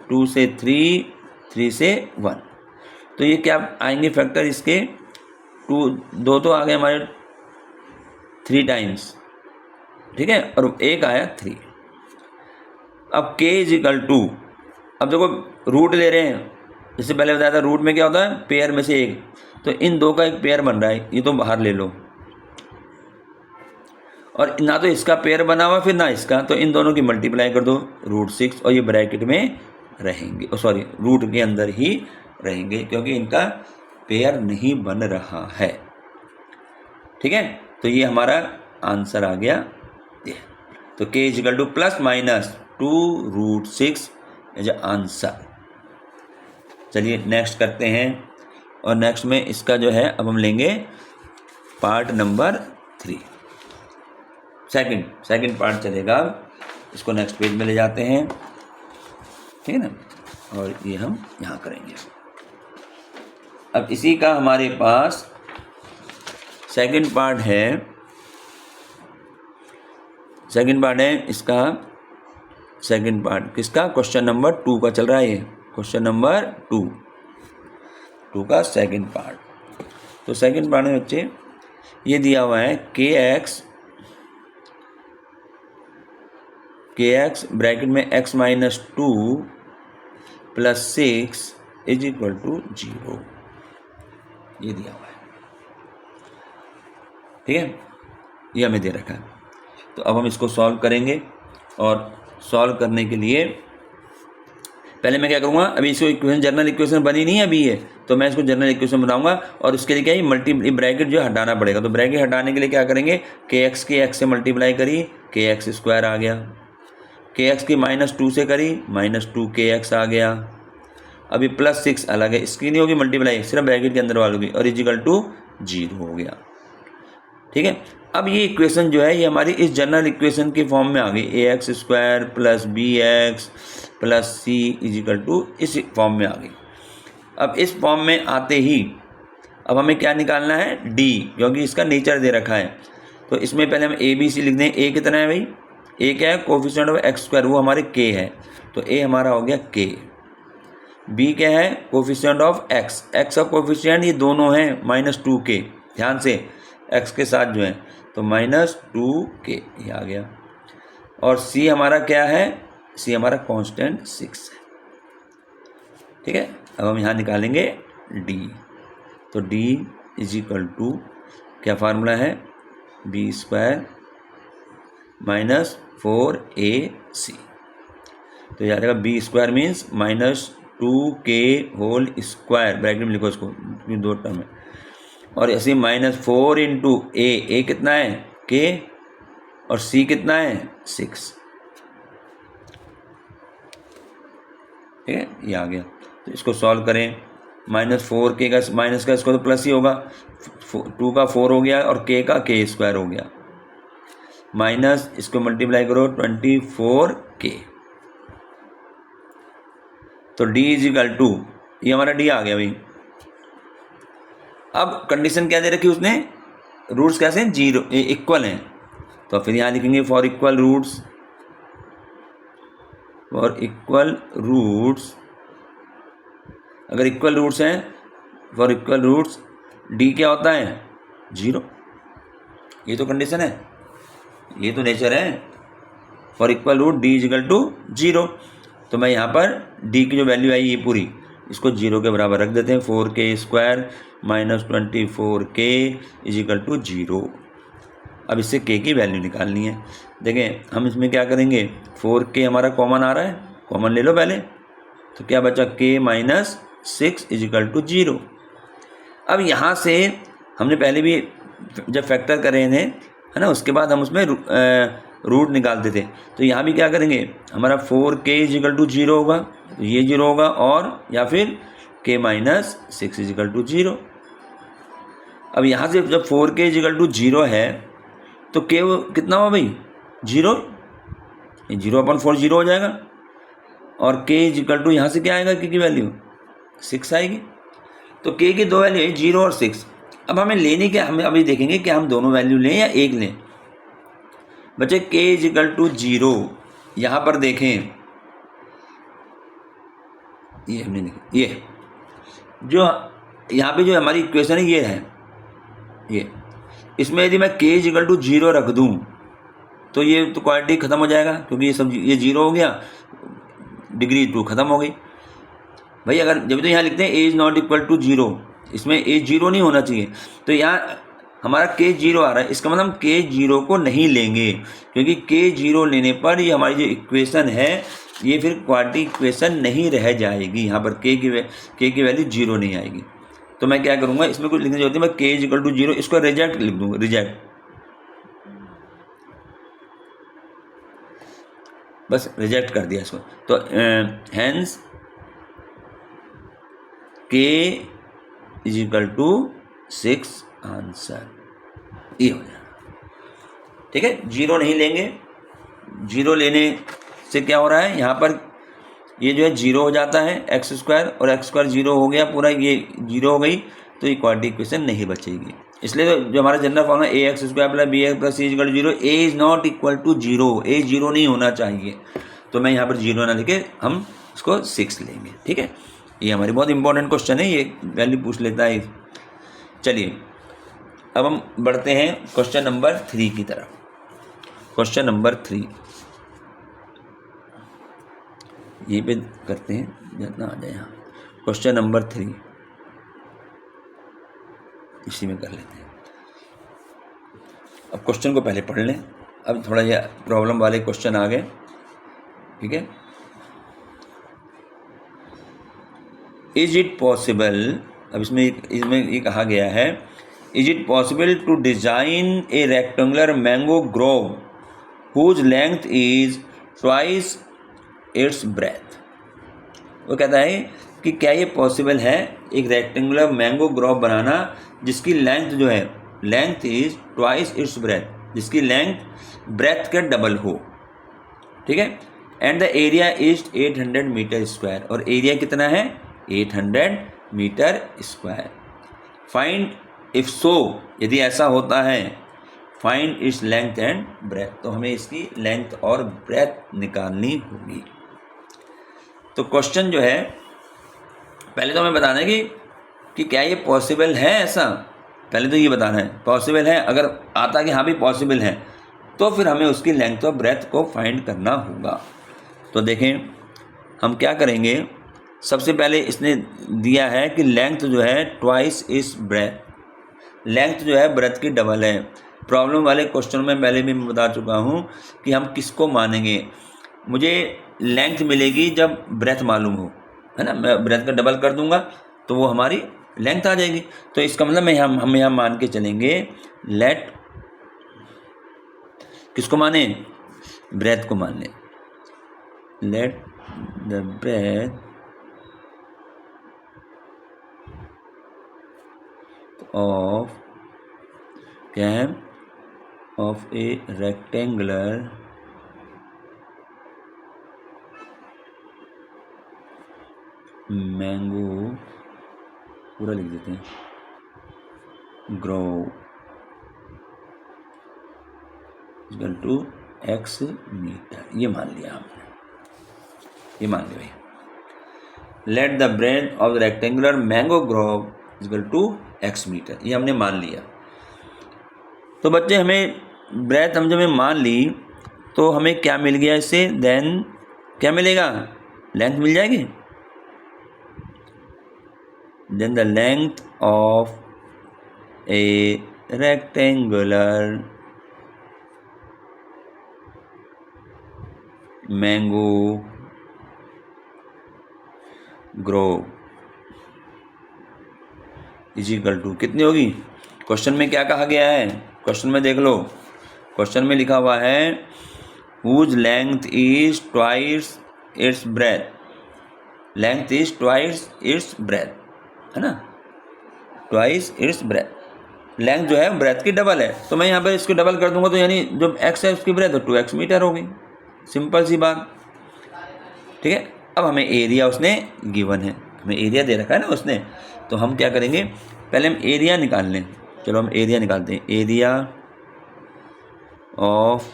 2 से 3, 3 से 1, तो ये क्या आएंगे फैक्टर इसके, 2 तो आ गए हमारे 3 टाइम्स, ठीक है, और एक आया 3। अब k इज इक्वल टू, अब देखो रूट ले रहे हैं, जैसे पहले बताया था रूट में क्या होता है, पेयर में से एक, तो इन दो का एक पेयर बन रहा है, ये तो बाहर ले लो, और ना तो इसका पेयर बना हुआ फिर ना इसका, तो इन दोनों की मल्टीप्लाई कर दो, √6, और ये ब्रैकेट में रहेंगे, सॉरी रूट के अंदर ही रहेंगे, क्योंकि इनका पेयर नहीं बन रहा है, ठीक है। तो ये हमारा आंसर आ गया ये, तो k is equal to plus minus 2√6 as answer. चलिए नेक्स्ट करते हैं, और नेक्स्ट में इसका जो है अब हम लेंगे पार्ट नंबर 3, सेकंड पार्ट चलेगा, इसको नेक्स्ट पेज में ले जाते हैं, ठीक है ना, और ये हम यहाँ करेंगे। अब इसी का हमारे पास सेकंड पार्ट है, इसका सेकंड पार्ट किसका, क्वेश्चन नंबर 2 का चल रहा है, ये क्वेश्चन नंबर 2 का सेकंड पार्ट। तो सेकंड पार्ट में बच्चे ये दिया हुआ है kx ब्रैकेट में x minus 2 plus 6 is equal to 0, ये दिया हुआ है, ठीक है, ये हमें दे रखा है। तो अब हम इसको सॉल्व करेंगे, और सॉल्व करने के लिए पहले मैं क्या करूँगा, अभी इसको इक्वेशन जनरल इक्वेशन बनी नहीं है अभी ये, तो मैं इसको जनरल इक्वेशन बनाऊंगा, और उसके लिए क्या है ब्रैकेट जो हटाना पड़ेगा, तो ब्रैकेट हटाने के लिए क्या करेंगे, kx के x से मल्टीप्लाई करी, kx स्क्वायर आ गया, kx की -2 से करी, -2kx आ गया, अभी +6 अलग है, इसकी नहीं होगी मल्टीप्लाई, सिर्फ ब्रैकेट के अंदर वालों की, और इजिकल टू 0 हो गया, ठीक है। अब ये इक्वेशन जो है ये हमारी इस जनरल इक्वेशन की फॉर्म में आ गई, ax square plus bx plus c is equal to इस फॉर्म में आ गई। अब इस फॉर्म में आते ही अब हमें क्या निकालना है, d, क्योंकि इसका नेचर दे रखा है, तो इसमें पहले हम a b c लिख दें। a कितना है भाई, a क्या है, कोफिशिएंट ऑफ x स्क्वायर, वो हमारे k है, तो a हमारा हो गया k। b क्या है, कोफिशिएंट ऑफ x, x का कोफिशिएंट ये दोनों हैं -2k, ध्यान से x के साथ जो है, तो -2k ये आ गया, और c हमारा क्या है, c हमारा कांस्टेंट 6 है, ठीक है। अब हम यहाँ निकालेंगे d, तो d इज इक्वल टू क्या फार्मूला है, b स्क्वायर -4ac, तो याद रखा b square means -2k whole square, bracket में लिखो इसको, 2 टर्म है, और ऐसे -4 इंटू a कितना है k, और c कितना है 6, ठीक है, ये आ गया। तो इसको सॉल्व करें, -4k का माइनस का इसको तो प्लस ही होगा, 2 का 4 हो गया, और k का k स्क्वायर हो गया, माइनस इसको मल्टीप्लाई करो 24k, तो d इज इक्वल टू, ये हमारा d आ गया भाई। अब कंडीशन क्या दे रखी उसने, रूट्स कैसे हैं, 0 इक्वल हैं, तो फिर यहाँ लिखेंगे फॉर इक्वल रूट्स, अगर इक्वल रूट्स हैं, फॉर इक्वल रूट्स d क्या होता है 0, ये तो कंडीशन है, ये तो नेचर है, for equal root d is equal to 0, तो मैं यहाँ पर d की जो वैल्यू आई ये पूरी इसको 0 के बराबर रख देते हैं, 4k square -24k is equal to 0। अब इससे k की वैल्यू निकालनी है, देखें हम इसमें क्या करेंगे, 4k हमारा कॉमन आ रहा है, कॉमन ले लो पहले, तो क्या बचा k -6 इज इक्वल टू 0। अब यहाँ से हमने पहले भी जब फैक्टर करे थे, है ना, उसके बाद हम उसमें रूट निकालते थे, तो यहाँ भी क्या करेंगे, हमारा 4k इज इक्वल टू 0 होगा, तो ये 0 होगा, और या फिर k -6 इज इक्वल टू 0। अब यहाँ से जब 4k इज इक्वल टू 0 है, तो के कितना हुआ भाई 0, 0/4 0 हो जाएगा, और के इज इक्वल टू यहाँ से क्या आएगा, के की वैल्यू 6 आएगी। तो के की दो वैल्यू है 0 और 6। अब हमें लेनी क्या, हमें अभी देखेंगे कि हम दोनों वैल्यू लें या एक लें। बच्चे के इज इक्वल टू 0, यहाँ पर देखें ये हमने लिखा, ये जो यहाँ पे जो हमारी इक्वेशन है ये है, ये इसमें यदि मैं के इज इक्वल टू 0 रख दूँ तो ये तो क्वांटिटी खत्म हो जाएगा, क्योंकि ये सब ये 0 हो गया, डिग्री 2 खत्म हो गई भाई। अगर जब तो यहाँ लिखते हैं ए इज नॉट इक्वल टू 0, इसमें ए 0 नहीं होना चाहिए, तो यहाँ हमारा के 0 आ रहा है, इसका मतलब हम के 0 को नहीं लेंगे, क्योंकि के 0 लेने पर ये हमारी जो इक्वेशन है ये फिर क्वाड्रेटिक इक्वेशन नहीं रह जाएगी, यहाँ पर के की वैल्यू 0 नहीं आएगी। तो मैं क्या करूँगा, इसमें कुछ लिखने की जरूरत है, मैं के इज इक्वल टू 0 इसको रिजेक्ट लिख दूँगा, रिजेक्ट, बस रिजेक्ट कर दिया इसको। तो हेंस के इज इक्वल टू 6 आंसर, ये हो जाएगा। ठीक है, 0 नहीं लेंगे, 0 लेने से क्या हो रहा है, यहाँ पर ये जो है 0 हो जाता है x² और x² 0 हो गया पूरा, ये 0 हो गई, तो ये क्वाड्रेटिक इक्वेशन नहीं बचेगी। इसलिए तो जो हमारा general formula ax² + bx + c = 0, a is not equal to 0, a 0 नहीं होना चाहिए। तो मैं यहाँ पर 0 ना लिखे हम इसको 6 लेंगे। ठीक है, ये हमारी बहुत इंपॉर्टेंट क्वेश्चन है, ये वैल्यू पूछ लेता है। चलिए अब हम बढ़ते हैं क्वेश्चन नंबर 3 की तरफ। क्वेश्चन नंबर 3 ये पे करते हैं, जितना आ जाए यहाँ। क्वेश्चन नंबर 3 इसी में कर लेते हैं। अब क्वेश्चन को पहले पढ़ लें, अब थोड़ा ये प्रॉब्लम वाले क्वेश्चन आ गए। ठीक है, इज इट पॉसिबल, अब इसमें ये कहा गया है, is it possible to design a rectangular mango grove whose length is twice its breadth. वो कहता है कि क्या ये पॉसिबल है एक रेक्टेंगुलर मैंगो ग्रोव बनाना जिसकी लेंथ जो है, length is twice its breadth, जिसकी लेंथ ब्रेथ के डबल हो। ठीक है, and the area is 800 metre square, और एरिया कितना है 800 metre square. Find if so, यदि ऐसा होता है, find its length and breadth, तो हमें इसकी लेंथ और ब्रेथ निकालनी होगी। तो क्वेश्चन जो है, पहले तो हमें बताना है कि क्या ये पॉसिबल है, ऐसा पहले तो ये बताना है पॉसिबल है। अगर आता कि हाँ भी पॉसिबल है, तो फिर हमें उसकी लेंथ और ब्रेथ को फाइंड करना होगा। तो देखें हम क्या करेंगे, सबसे पहले इसने दिया है कि लेंथ जो है ट्वाइस इस ब्रेथ, लेंथ जो है ब्रेथ की डबल है। प्रॉब्लम वाले क्वेश्चन में पहले भी मैं बता चुका हूँ कि हम किसको मानेंगे, मुझे लेंथ मिलेगी जब ब्रेथ मालूम हो, है ना, मैं ब्रेथ का डबल कर दूंगा तो वो हमारी लेंथ आ जाएगी। तो इसका मतलब हम यहाँ मान के चलेंगे, लेट किसको माने, ब्रेथ को मान लें, लेट द ब्रेथ ऑफ क्या है, ऑफ ए रेक्टेंगुलर मैंगो, पूरा लिख देते हैं, grove equal to x metre, ये मान लिया हमने, ये मान लिया भैया। Let the breadth of the rectangular mango grove equal to x metre, ये हमने मान लिया। तो बच्चे हमें ब्रेथ हम जब मान ली तो हमें क्या मिल गया इससे, देन क्या मिलेगा, लेंथ मिल जाएगी। Then the length of a rectangular mango grove is equal to कितनी होगी, क्वेश्चन में क्या कहा गया है, क्वेश्चन में देख लो, क्वेश्चन में लिखा हुआ है whose length is twice its breadth, length is twice its breadth, है ना, ट्वाइस इट्स ब्रेथ। लेंथ जो है ब्रेथ की डबल है, तो मैं यहाँ पर इसको डबल कर दूंगा, तो यानी जो x है उसकी ब्रेथ तो 2x मीटर हो गई। सिंपल सी बात, ठीक है। अब हमें एरिया उसने गिवन है, हमें एरिया दे रखा है ना उसने, तो हम क्या करेंगे, पहले हम एरिया निकाल लें। चलो हम एरिया निकालते हैं। एरिया ऑफ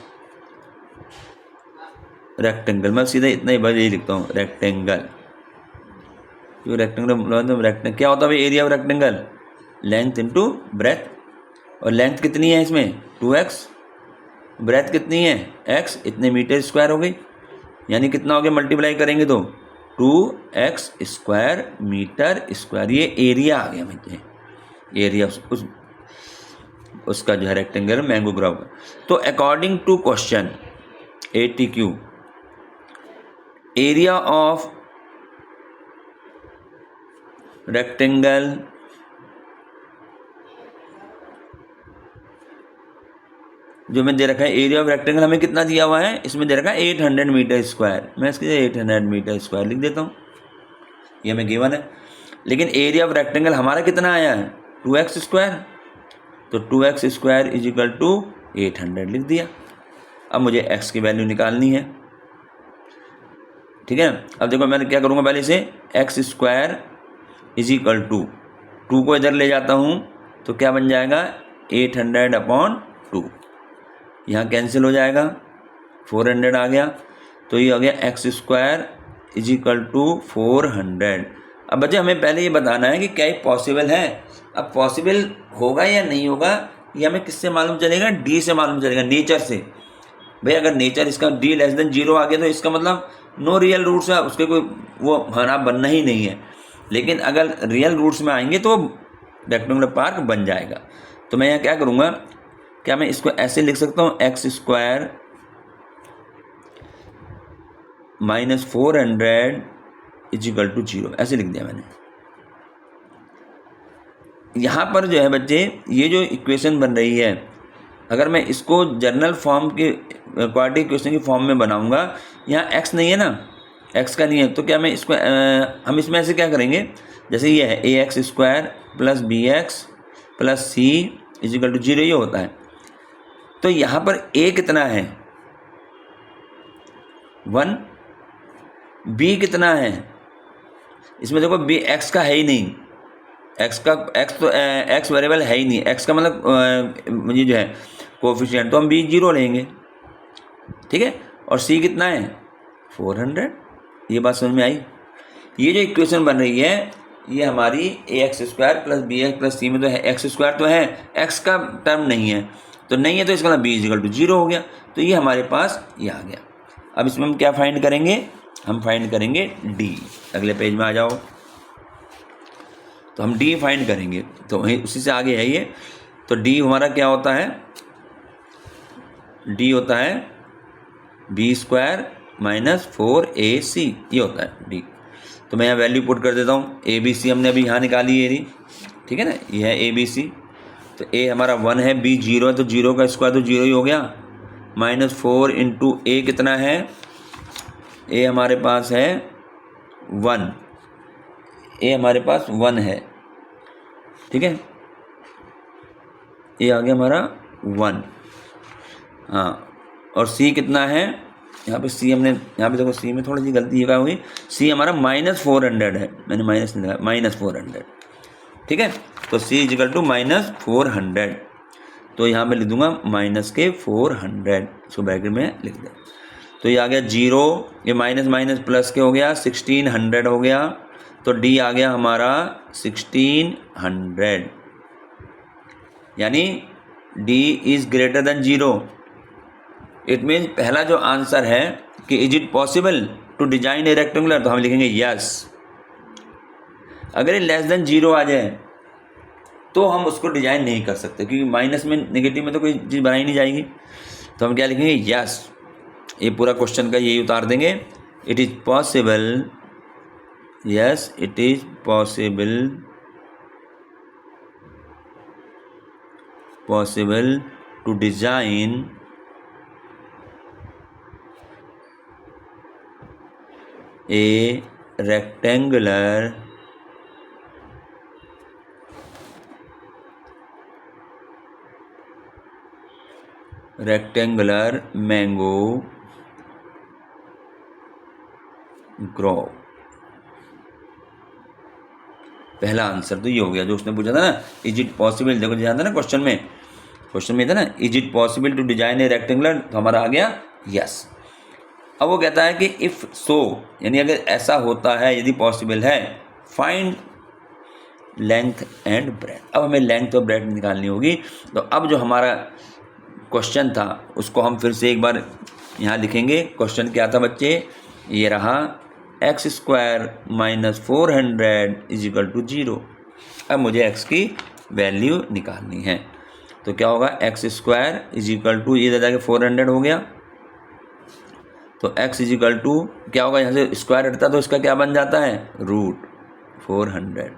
रेक्टेंगल, मैं सीधा इतना ही बस यही लिखता हूँ, रेक्टेंगल। जो रेक्टेंगल क्या होता है भाई, area of rectangle length into breadth, और लेंथ कितनी है इसमें 2x, ब्रेथ कितनी है x, इतने मीटर स्क्वायर हो गई, यानी कितना हो गया, मल्टीप्लाई करेंगे तो 2x स्क्वायर मीटर स्क्वायर, ये एरिया आ गया मुझे, एरिया उसका जो है रेक्टेंगल मैंगो ग्रोव का। तो according to question ATQ, area of rectangle जो में दे रखा है, एरिया ऑफ रेक्टेंगल हमें कितना दिया हुआ है, इसमें दे रखा है 800 मीटर स्क्वायर, मैं इसके 800 मीटर स्क्वायर लिख देता हूँ, ये हमें गिवन है। लेकिन एरिया ऑफ रेक्टेंगल हमारा कितना आया है 2x स्क्वायर, तो 2x square is equal to 800 लिख दिया। अब मुझे x की वैल्यू निकालनी है, ठीक है। अब देखो मैं क्या करूँगा, पहले से x square is equal to 2 को इधर ले जाता हूँ, तो क्या बन जाएगा 800/2, यहाँ कैंसिल हो जाएगा, 400 आ गया, तो ये हो गया x square is equal to 400। अब बच्चे हमें पहले ये बताना है कि क्या ये पॉसिबल है। अब पॉसिबल होगा या नहीं होगा ये हमें किससे मालूम चलेगा, d से मालूम चलेगा, नेचर से। भाई अगर नेचर इसका d लेस देन 0 आ गया तो इसका मतलब नो रियल रूट्स है, उसके कोई वो हरा बनना ही नहीं है। लेकिन अगर रियल रूट्स में आएंगे तो रेक्टेंगुलर पार्क बन जाएगा। तो मैं यहाँ क्या करूँगा, क्या मैं इसको ऐसे लिख सकता हूँ, x square minus 400 is equal to 0, ऐसे लिख दिया मैंने। यहाँ पर जो है बच्चे ये जो इक्वेशन बन रही है, अगर मैं इसको जर्नल फॉर्म के क्वाड्रेटिक इक्वेशन की फॉर्म में बनाऊंगा, यहाँ x नहीं है ना, x का नहीं है, तो क्या मैं इसको हम इसमें ऐसे क्या करेंगे, जैसे ये है ax square plus bx plus c is equal to 0, ये होता है। तो यहाँ पर a कितना है 1, b कितना है, इसमें देखो b x का है ही नहीं, x का x तो x वेरिएबल है ही नहीं, x का मतलब ये जो है कोफिशिएंट, तो हम b 0 लेंगे, ठीक है। और c कितना है 400, ये बात समझ में आई। ये जो इक्वेशन बन रही है ये हमारी ax square plus bx plus c में तो है, x स्क्वायर तो है, x का टर्म नहीं है, तो नहीं है, तो इसका मतलब b इज इक्वल टू 0 हो गया, तो ये हमारे पास ये आ गया। अब इसमें हम क्या फाइंड करेंगे, हम फाइंड करेंगे d। अगले पेज में आ जाओ, तो हम d फाइंड करेंगे, तो उसी से आगे है ये। तो d हमारा क्या होता है, d होता है b स्क्वायर माइनस 4ac, ये होता है d। तो मैं यहाँ वैल्यू पुट कर देता हूँ, ABC हमने अभी यहाँ निकाली ये रही, ठीक है ना, ये है ABC। तो a हमारा 1 है, b 0 है, तो 0 का स्क्वायर तो 0 ही हो गया, माइनस 4 इंटू a कितना है, a हमारे पास है 1, a हमारे पास 1 है, ठीक है, a आ गया हमारा 1, हाँ। और c कितना है, यहाँ पे c हमने, यहाँ पे देखो c में थोड़ी सी गलती क्या होगी, c हमारा माइनस 400 है, मैंने माइनस नहीं लिखा, माइनस 400, ठीक है। तो c इजिकल टू माइनस 400, तो यहाँ मैं लिख दूंगा माइनस के 400, इसको ब्रैकेट में लिख दें। तो ये आ गया 0, ये माइनस माइनस प्लस के हो गया 1600 हो गया, तो d आ गया हमारा 1600, यानी d is greater than 0। It means पहला जो आंसर है कि is it possible to design a rectangular, तो हम लिखेंगे यस। अगर ये लेस देन 0 आ जाए तो हम उसको डिजाइन नहीं कर सकते, क्योंकि माइनस में नेगेटिव में तो कोई चीज़ बनाई नहीं जाएगी, तो हम क्या लिखेंगे यस। ये पूरा क्वेश्चन का यही उतार देंगे, it is possible, yes it is possible to design a rectangular rectangular mango grove. पहला आंसर तो ये हो गया जो उसने पूछा था ना, इज इट पॉसिबल। देखो ध्यान था ना क्वेश्चन में था ना, is it possible to design a rectangular, तो हमारा आ गया यस। अब वो कहता है कि इफ सो, यानी अगर ऐसा होता है, यदि पॉसिबल है, फाइंड लेंथ एंड ब्रेथ। अब हमें लेंथ और ब्रेथ निकालनी होगी। तो अब जो हमारा क्वेश्चन था उसको हम फिर से एक बार यहाँ लिखेंगे। क्वेश्चन क्या था बच्चे, ये रहा x square minus 400 is equal to 0। अब मुझे x की वैल्यू निकालनी है। तो क्या होगा, x square is equal to, ये दे जाके 400 हो गया, तो x इज इक्वल टू क्या होगा, यहाँ से स्क्वायर हटता तो इसका क्या बन जाता है, रूट 400।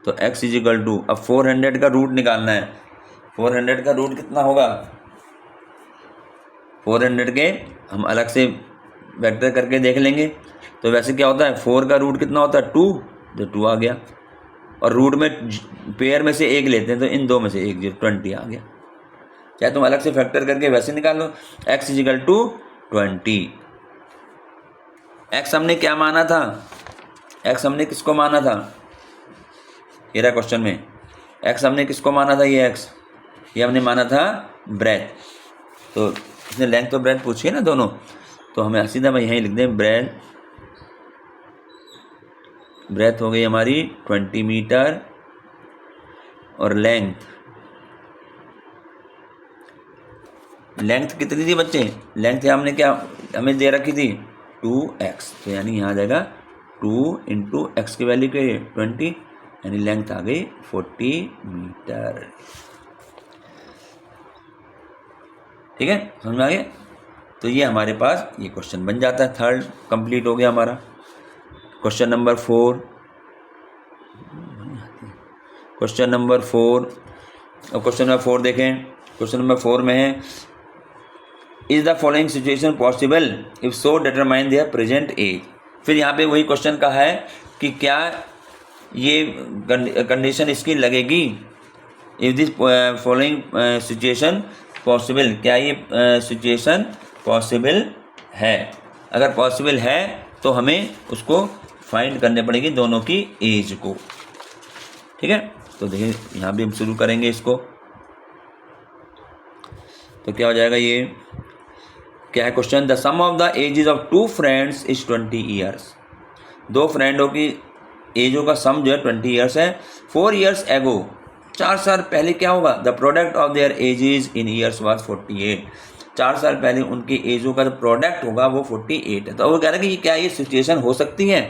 तो x इज इक्वल टू, अब 400 का रूट निकालना है। 400 का रूट कितना होगा, 400 के हम अलग से वेक्टर करके देख लेंगे। तो वैसे क्या होता है, 4 का रूट कितना होता है, 2, तो 2 आ गया। और रूट में पेयर में से एक लेते हैं, तो इन दो में से एक 20 आ गया। चाहे तुम अलग से फैक्टर करके वैसे निकाल लो। x is equal to 20। x हमने क्या माना था, x हमने किसको माना था, ये रहा क्वेश्चन में, x हमने किसको माना था, ये x, ये हमने माना था ब्रेथ। तो इसने लेंथ और ब्रेथ पूछी है ना दोनों, तो हमें सीधा मैं यहीं लिख दें, ब्रेथ हो गई हमारी 20 मीटर और लेंथ कितनी थी बच्चे, लेंथ हमने क्या हमें दे रखी थी 2x। तो यानी यहाँ आ जाएगा 2 इंटू एक्स की वैल्यू क्या है 20, यानी लेंथ आ गई 40 मीटर। ठीक है, समझ में आ गया। तो ये हमारे पास ये क्वेश्चन बन जाता है। थर्ड कंप्लीट हो गया हमारा। क्वेश्चन नंबर 4, क्वेश्चन नंबर 4, और क्वेश्चन नंबर 4 देखें। क्वेश्चन नंबर 4 में है, is the following situation possible, if so determine their present age. फिर यहाँ पे वही क्वेश्चन का है कि क्या ये कंडीशन इसकी लगेगी, if this following situation possible, क्या ये सिचुएशन पॉसिबल है। अगर पॉसिबल है तो हमें उसको फाइंड करने पड़ेगी दोनों की एज को। ठीक है, तो देखिए यहाँ भी हम शुरू करेंगे इसको। तो क्या हो जाएगा, ये क्या है question, the sum of the ages of 2 friends is 20 years. 2 फ्रेंडों की एजों का सम जो है 20 ईयर्स है। 4 ईयर्स एगो, 4 साल पहले क्या होगा, the product of their edges in years was 48। 4 साल पहले उनकी एजों का जो प्रोडक्ट होगा वो 48 है। तो वो कह रहा है कि क्या ये सिचुएशन हो सकती है।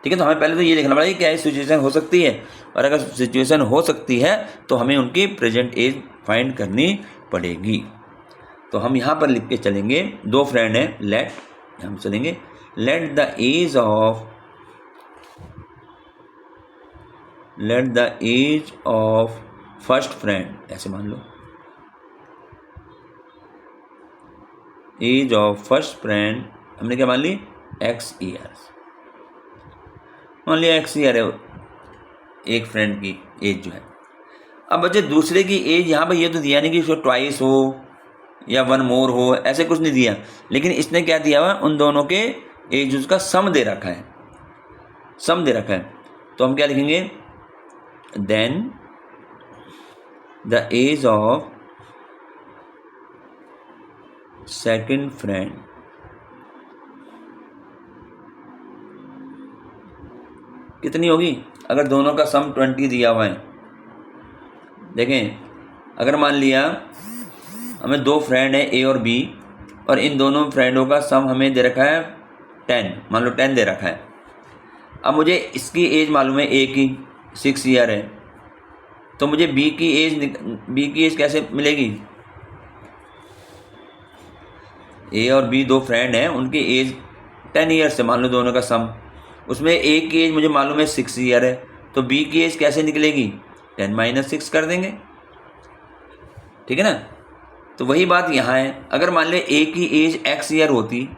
ठीक है, तो हमें पहले तो ये देखना पड़ेगा क्या ये सिचुएशन हो सकती है, और अगर सिचुएशन हो सकती है तो हमें उनकी प्रेजेंट एज फाइंड करनी पड़ेगी। तो हम यहाँ पर लिख के चलेंगे, 2 फ्रेंड हैं, लेट हम चलेंगे, let the age of first friend, ऐसे मान लो, एज ऑफ फर्स्ट फ्रेंड हमने क्या मान ली, x ईयर्स, मान लिया x ईयर है एक फ्रेंड की एज जो है। अब बच्चे दूसरे की एज यहाँ पर ये तो दिया नहीं कि उसको ट्वाइस हो या 1 मोर हो, ऐसे कुछ नहीं दिया, लेकिन इसने क्या दिया हुआ, उन दोनों के एज उसका सम दे रखा है, सम दे रखा है। तो हम क्या लिखेंगे, then the age of second friend कितनी होगी, अगर दोनों का सम 20 दिया हुआ है। देखें, अगर मान लिया हमें 2 फ्रेंड है A और B, और इन दोनों फ्रेंडों का सम हमें दे रखा है 10, मान लो 10 दे रखा है। अब मुझे इसकी एज मालूम है, A की 6 ईयर है, तो मुझे B की एज कैसे मिलेगी, A और B 2 फ्रेंड हैं, उनकी एज 10 ईयर से मान लो दोनों का सम, उसमें A की एज मुझे मालूम है 6 ईयर है, तो B की एज कैसे निकलेगी, 10 - 6 कर देंगे। ठीक है ना, तो वही बात यहाँ है। अगर मान ले A की एज x ईयर होती,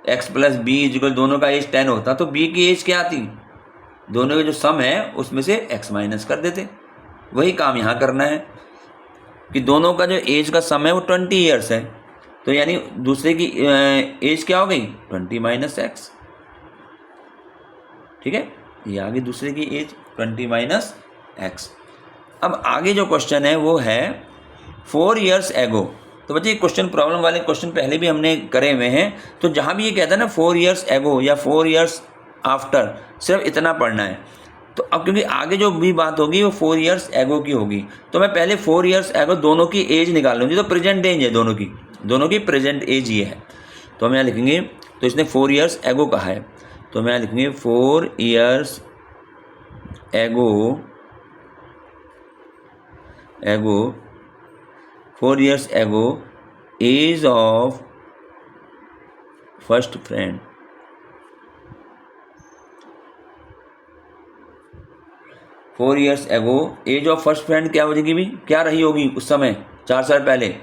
x + B इक्वल दोनों का एज 10 होता, तो B की एज क्या आती, दोनों का जो सम है उसमें से x माइनस कर देते। वही काम यहाँ करना है। कि दोनों का जो एज का सम है वो 20 ईयर्स है, तो यानी दूसरे की एज क्या हो गई 20 माइनस एक्स। ठीक है, ये आगे दूसरे की एज 20 माइनस एक्स। अब आगे जो क्वेश्चन है वो है 4 ईयर्स एगो। तो बच्चे क्वेश्चन प्रॉब्लम वाले क्वेश्चन पहले भी हमने करे हुए हैं, तो जहाँ भी ये कहता है ना 4 ईयर्स एगो या 4 ईयर्स आफ्टर, सिर्फ इतना पढ़ना है। तो अब क्योंकि आगे जो भी बात होगी वो 4 ईयर्स एगो की होगी, तो मैं पहले 4 ईयर्स एगो दोनों की एज निकाल लूँगी। तो प्रेजेंट एज है दोनों की प्रेजेंट एज ये है। तो हम यहाँ लिखेंगे, तो इसने 4 ईयर्स एगो कहा है, तो हम यहाँ लिखेंगे 4 ईयर्स एगो 4 years ago age of first friend. Four years ago age of first friend क्या हो जाएगी भी, क्या रही होगी उस समय 4 साल पहले।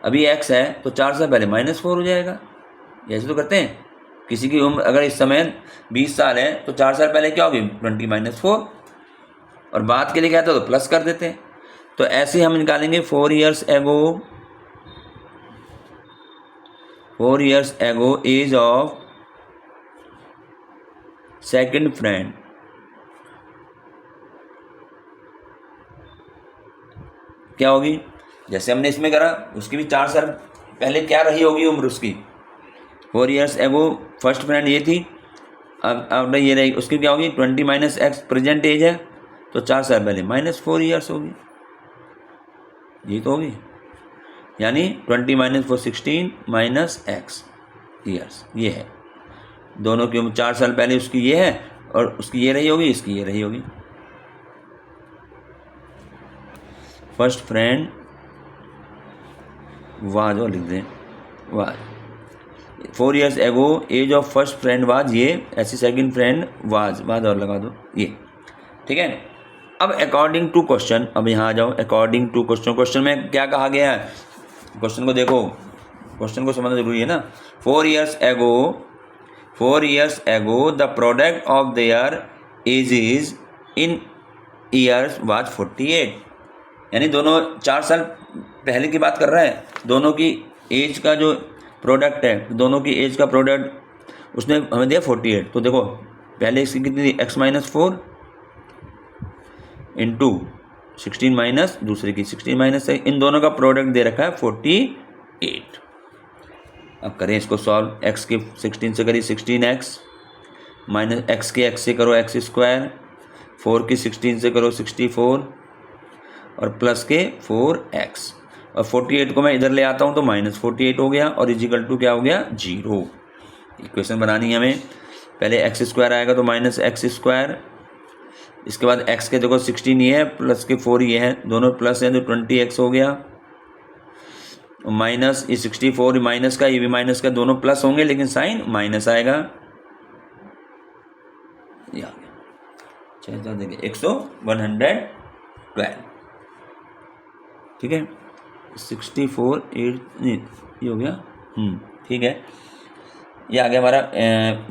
अभी एक्स है तो 4 साल पहले -4 हो जाएगा। ऐसे तो करते हैं, किसी की उम्र अगर इस समय 20 साल है तो 4 साल पहले क्या होगी 20 माइनस 4, और बात के लिए क्या था तो प्लस कर देते हैं। तो ऐसे हम निकालेंगे 4 years ago age of second friend. क्या होगी, जैसे हमने इसमें करा उसकी भी 4 साल पहले क्या रही होगी उम्र उसकी। 4 ईयर्स एगो फर्स्ट फ्रेंड ये थी, अब ये रही उसकी क्या होगी 20 माइनस एक्स प्रेजेंट एज है, तो 4 साल पहले -4 ईयर्स होगी, ये तो होगी। यानी 20 माइनस 4 16 माइनस एक्स ईयर्स, ये है दोनों की उम्र। 4 साल पहले उसकी ये है और उसकी ये रही होगी, इसकी ये रही होगी। फर्स्ट फ्रेंड वाज, और लिख दें was 4 years ago age of first friend was, ये ऐसे सेकंड फ्रेंड वाज और लगा दो ये। ठीक है, अब अकॉर्डिंग टू क्वेश्चन, अब यहाँ आ जाओ अकॉर्डिंग टू क्वेश्चन में क्या कहा गया है। क्वेश्चन को देखो, क्वेश्चन को समझना जरूरी है ना। 4 ईयर्स एगो the product of their edges in years was 48। यानी दोनों 4 साल पहले की बात कर रहा है, दोनों की एज का जो प्रोडक्ट है, दोनों की एज का प्रोडक्ट उसने हमें दिया 48। तो देखो पहले इसकी कितनी थी x माइनस 4 इंटू 16 माइनस दूसरे की 16 माइनस है, इन दोनों का प्रोडक्ट दे रखा है 48। अब करें इसको सॉल्व, x की 16 से करिए 16x माइनस x के x से करो x स्क्वायर, 4 की 16 से करो 64 और प्लस के 4x, और 48 को मैं इधर ले आता हूँ तो -48 हो गया, और इजिकल टू क्या हो गया 0। इक्वेशन बनानी है हमें, पहले x स्क्वायर आएगा तो -x स्क्वायर, इसके बाद x के देखो 16 ये है प्लस के 4 ये है, दोनों प्लस हैं तो 20x हो गया, माइनस ये 64 माइनस का, ये भी माइनस का, दोनों प्लस होंगे लेकिन साइन माइनस आएगा, ये आ गया। देखिए 112। ठीक है, 64 8 ये हो गया, ठीक है, ये आ गया हमारा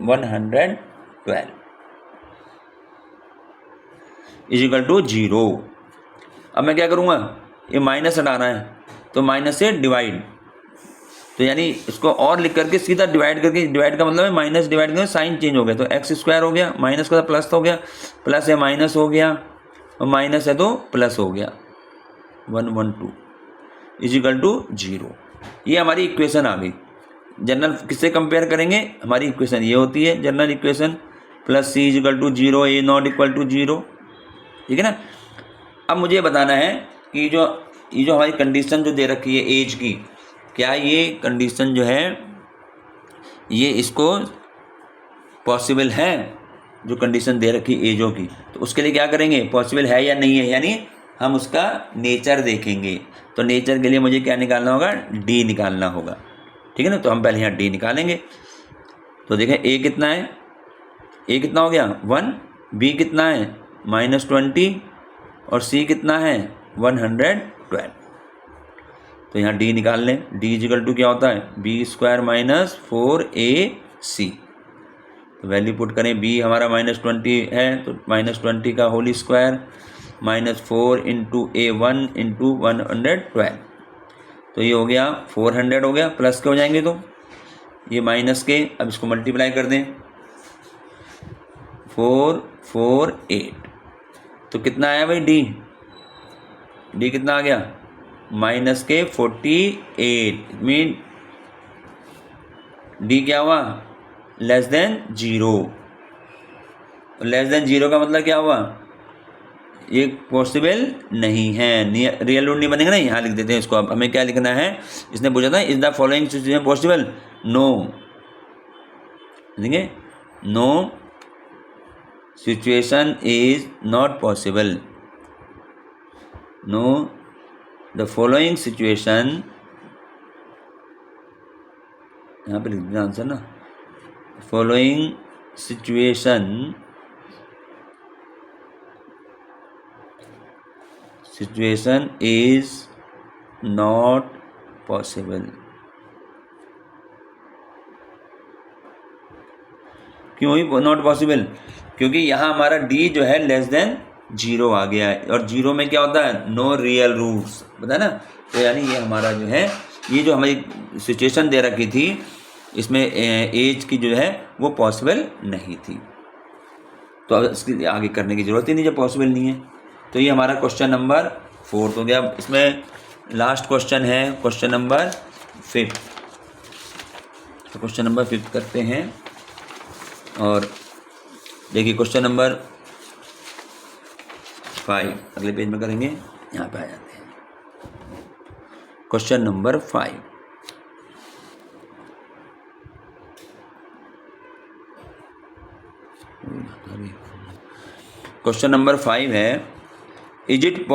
112 इजिकल टू 0। अब मैं क्या करूँगा, ये माइनस हटाना है तो माइनस से डिवाइड, तो यानी इसको और लिख करके सीधा डिवाइड करके, डिवाइड का मतलब है माइनस डिवाइड करके साइन चेंज हो गया, तो एक्स स्क्वायर हो गया, माइनस का प्लस हो गया, प्लस है माइनस हो गया, और माइनस है तो प्लस हो गया, 112 इजिकल टू 0। ये हमारी इक्वेशन आ गई। जनरल किससे कंपेयर करेंगे, हमारी इक्वेशन ये होती है general equation, plus c is equal to 0 a not equal to 0। ठीक है ना। अब मुझे बताना है कि ये जो हमारी कंडीशन जो दे रखी है एज की, क्या ये कंडीशन जो है ये इसको पॉसिबल है, जो कंडीशन दे रखी एजों की, तो उसके लिए क्या करेंगे, पॉसिबल है या नहीं है, यानी हम उसका नेचर देखेंगे। तो नेचर के लिए मुझे क्या निकालना होगा, डी निकालना होगा। ठीक है ना, तो हम पहले यहाँ डी निकालेंगे। तो देखें ए कितना है, ए कितना हो गया 1, बी कितना है -20 और सी कितना है 112। तो यहाँ डी निकाल लें, डी इजिकल टू क्या होता है b² - 4ac। तो वैल्यू पुट करें, b हमारा -20 है तो -20 का whole square -4 into A1 into 112, तो ये हो गया 400 हो गया, प्लस के हो जाएंगे तो ये माइनस के, अब इसको मल्टीप्लाई कर दें 448, तो कितना आया भाई डी कितना आ गया माइनस के 48, मीन डी क्या हुआ लेस देन 0। लेस देन 0 का मतलब क्या हुआ, ये पॉसिबल नहीं है, रियल रूट नहीं बनेगा ना। यहाँ लिख देते हैं इसको। अब हमें क्या लिखना है, इसने पूछा था is the following situation possible, no, देखेंगे no situation is not possible, no the following situation, यहाँ पे लिख देना आंसर ना, following situation is not possible. क्यों ही नॉट पॉसिबल, क्योंकि यहाँ हमारा डी जो है लेस देन 0 आ गया है, और 0 में क्या होता है नो रियल रूट्स, पता है ना। तो यानी ये हमारा जो है, ये जो हमारी सिचुएशन दे रखी थी इसमें एज की जो है वो पॉसिबल नहीं थी, तो अब इसके आगे करने की ज़रूरत ही नहीं जब पॉसिबल नहीं है। तो ये हमारा क्वेश्चन नंबर 4 हो गया। इसमें लास्ट क्वेश्चन है क्वेश्चन नंबर 5। तो क्वेश्चन नंबर 5 करते हैं, और देखिए क्वेश्चन नंबर 5 अगले पेज में करेंगे, यहाँ पे आ जाते हैं। क्वेश्चन नंबर 5, क्वेश्चन नंबर 5 है, is it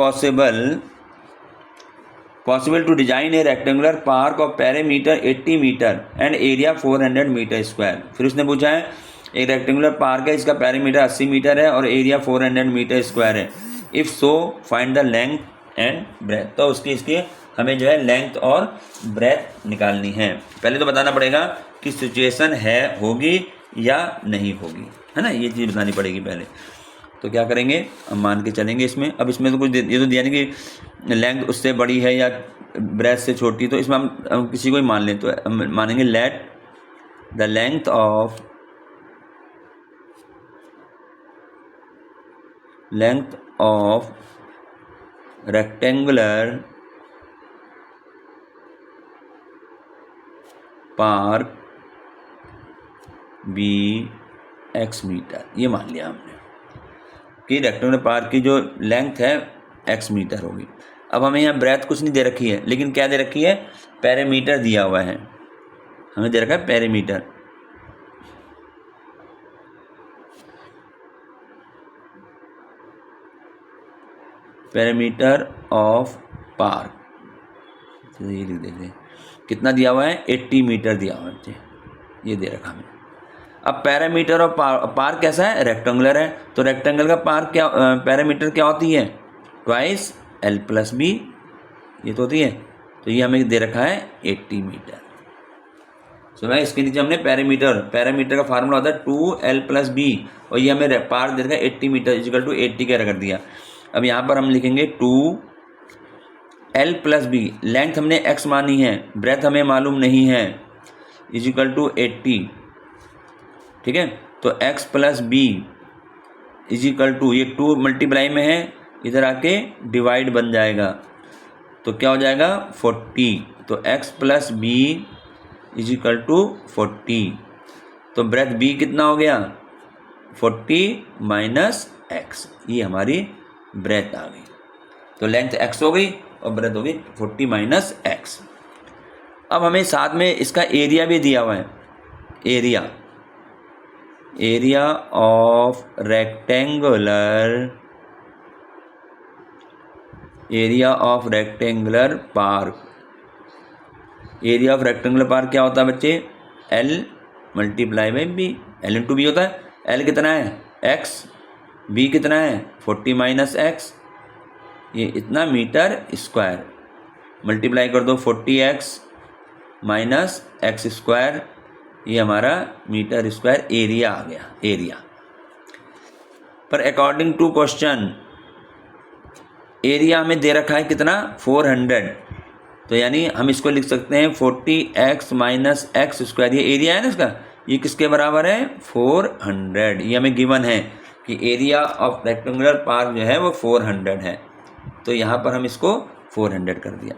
possible to design a rectangular park of perimeter 80 metre and area 400 metre square. फिर उसने पूछा है एक रेक्टेंगुलर पार्क है, इसका पेरीमीटर 80 मीटर है और एरिया 400 मीटर स्क्वायर है, if so find the length and breadth. तो इसकी हमें जो है लेंथ और ब्रेथ निकालनी है। पहले तो बताना पड़ेगा कि सिचुएशन होगी या नहीं होगी, है ना, ये चीज़ बतानी पड़ेगी पहले। तो क्या करेंगे, हम मान के चलेंगे इसमें। अब इसमें तो कुछ ये तो दिया नहीं कि लेंथ उससे बड़ी है या ब्रेथ से छोटी, तो इसमें हम किसी को ही मान लें। तो हम मानेंगे let the length of rectangular park be x metre, ये मान लिया हमने कि रेक्टेंगुलर पार्क की जो लेंथ है x मीटर होगी। अब हमें यहाँ ब्रेथ कुछ नहीं दे रखी है, लेकिन क्या दे रखी है, पेरीमीटर दिया हुआ है, हमें दे रखा है पेरीमीटर। पेरीमीटर ऑफ पार्क, तो ये लिख देते हैं कितना दिया हुआ है, 80 मीटर दिया हुआ है, ये दे रखा हमें। अब पैरामीटर और पार्क कैसा है, रेक्टेंगुलर है, तो रेक्टेंगल का पार्क क्या, पैरामीटर क्या होती है, ट्वाइस l प्लस बी, ये तो होती है। तो ये हमें दे रखा है 80 मीटर। सो भाई इसके नीचे हमने पैरामीटर का फार्मूला होता है 2l प्लस बी, और ये हमें पार्क दे रखा है 80 मीटर इक्वल टू 80 का रख दिया। अब यहाँ पर हम लिखेंगे 2l प्लस बी, लेंथ हमने x मानी है, ब्रेथ हमें मालूम नहीं है, इक्वल टू 80, ठीक है। तो x plus b is equal to, ये 2 मल्टीप्लाई में है, इधर आके डिवाइड बन जाएगा, तो क्या हो जाएगा 40। तो x plus b is equal to 40, तो ब्रेथ b कितना हो गया 40 माइनस x, ये हमारी ब्रेथ आ गई। तो लेंथ x हो गई और ब्रेथ हो गई 40 माइनस x। अब हमें साथ में इसका एरिया भी दिया हुआ है, area of rectangular park. Area of rectangular park क्या होता है बच्चे, L multiply by b, L into b होता है। L कितना है x, B कितना है 40 माइनस x, ये इतना मीटर स्क्वायर, मल्टीप्लाई कर दो 40x माइनस x स्क्वायर, ये हमारा मीटर स्क्वायर एरिया आ गया, एरिया। पर अकॉर्डिंग टू क्वेश्चन एरिया हमें दे रखा है कितना 400, तो यानी हम इसको लिख सकते हैं 40x माइनस एक्स स्क्वायर, ये एरिया है ना इसका, ये किसके बराबर है 400। ये हमें गिवन है कि एरिया ऑफ रेक्टेंगुलर पार्क जो है वो 400 है, तो यहाँ पर हम इसको 400 कर दिया।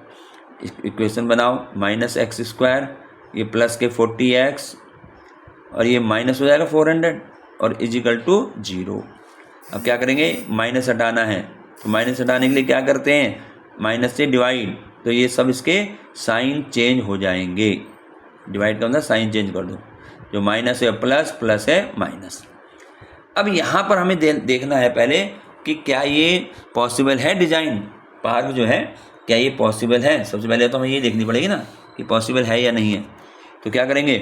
इक्वेशन बनाओ, माइनस एक्स स्क्वायर, ये प्लस के 40x और ये माइनस हो जाएगा 400 और इजिकल टू 0। अब क्या करेंगे, माइनस हटाना है, तो माइनस हटाने के लिए क्या करते हैं, माइनस से डिवाइड, तो ये सब इसके साइन चेंज हो जाएंगे। डिवाइड का मतलब साइन चेंज कर दो, जो माइनस है प्लस, प्लस है माइनस। अब यहाँ पर हमें देखना है पहले कि क्या ये पॉसिबल है, डिजाइन पार्क जो है क्या ये पॉसिबल है। सबसे पहले तो हमें ये देखनी पड़ेगी ना कि पॉसिबल है या नहीं है। तो क्या करेंगे,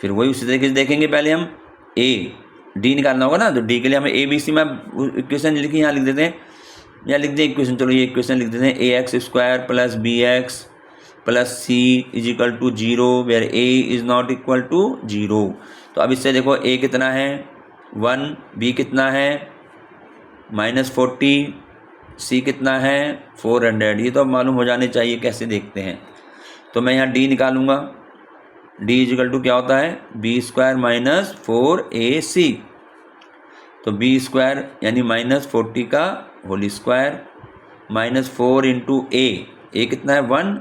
फिर वही उसी तरीके से देखेंगे। पहले हम ए डी निकालना होगा ना, तो डी के लिए हमें ए बी सी में इक्वेशन लिखी, यहाँ लिख देते हैं, यहाँ लिख दें इक्वेशन, चलो ये इक्वेशन लिख देते हैं, A X square plus B X plus C is equal to 0 where A is not equal to 0। तो अब इससे देखो ए कितना है 1, बी कितना है -40, सी कितना है 400। ये तो अब मालूम हो जाने चाहिए, कैसे देखते हैं। तो मैं यहाँ डी निकालूंगा, डी इज इक्वल टू क्या होता है बी स्क्वायर माइनस 4ac, तो बी स्क्वायर यानी -40 का होल स्क्वायर माइनस 4 इंटू ए कितना है 1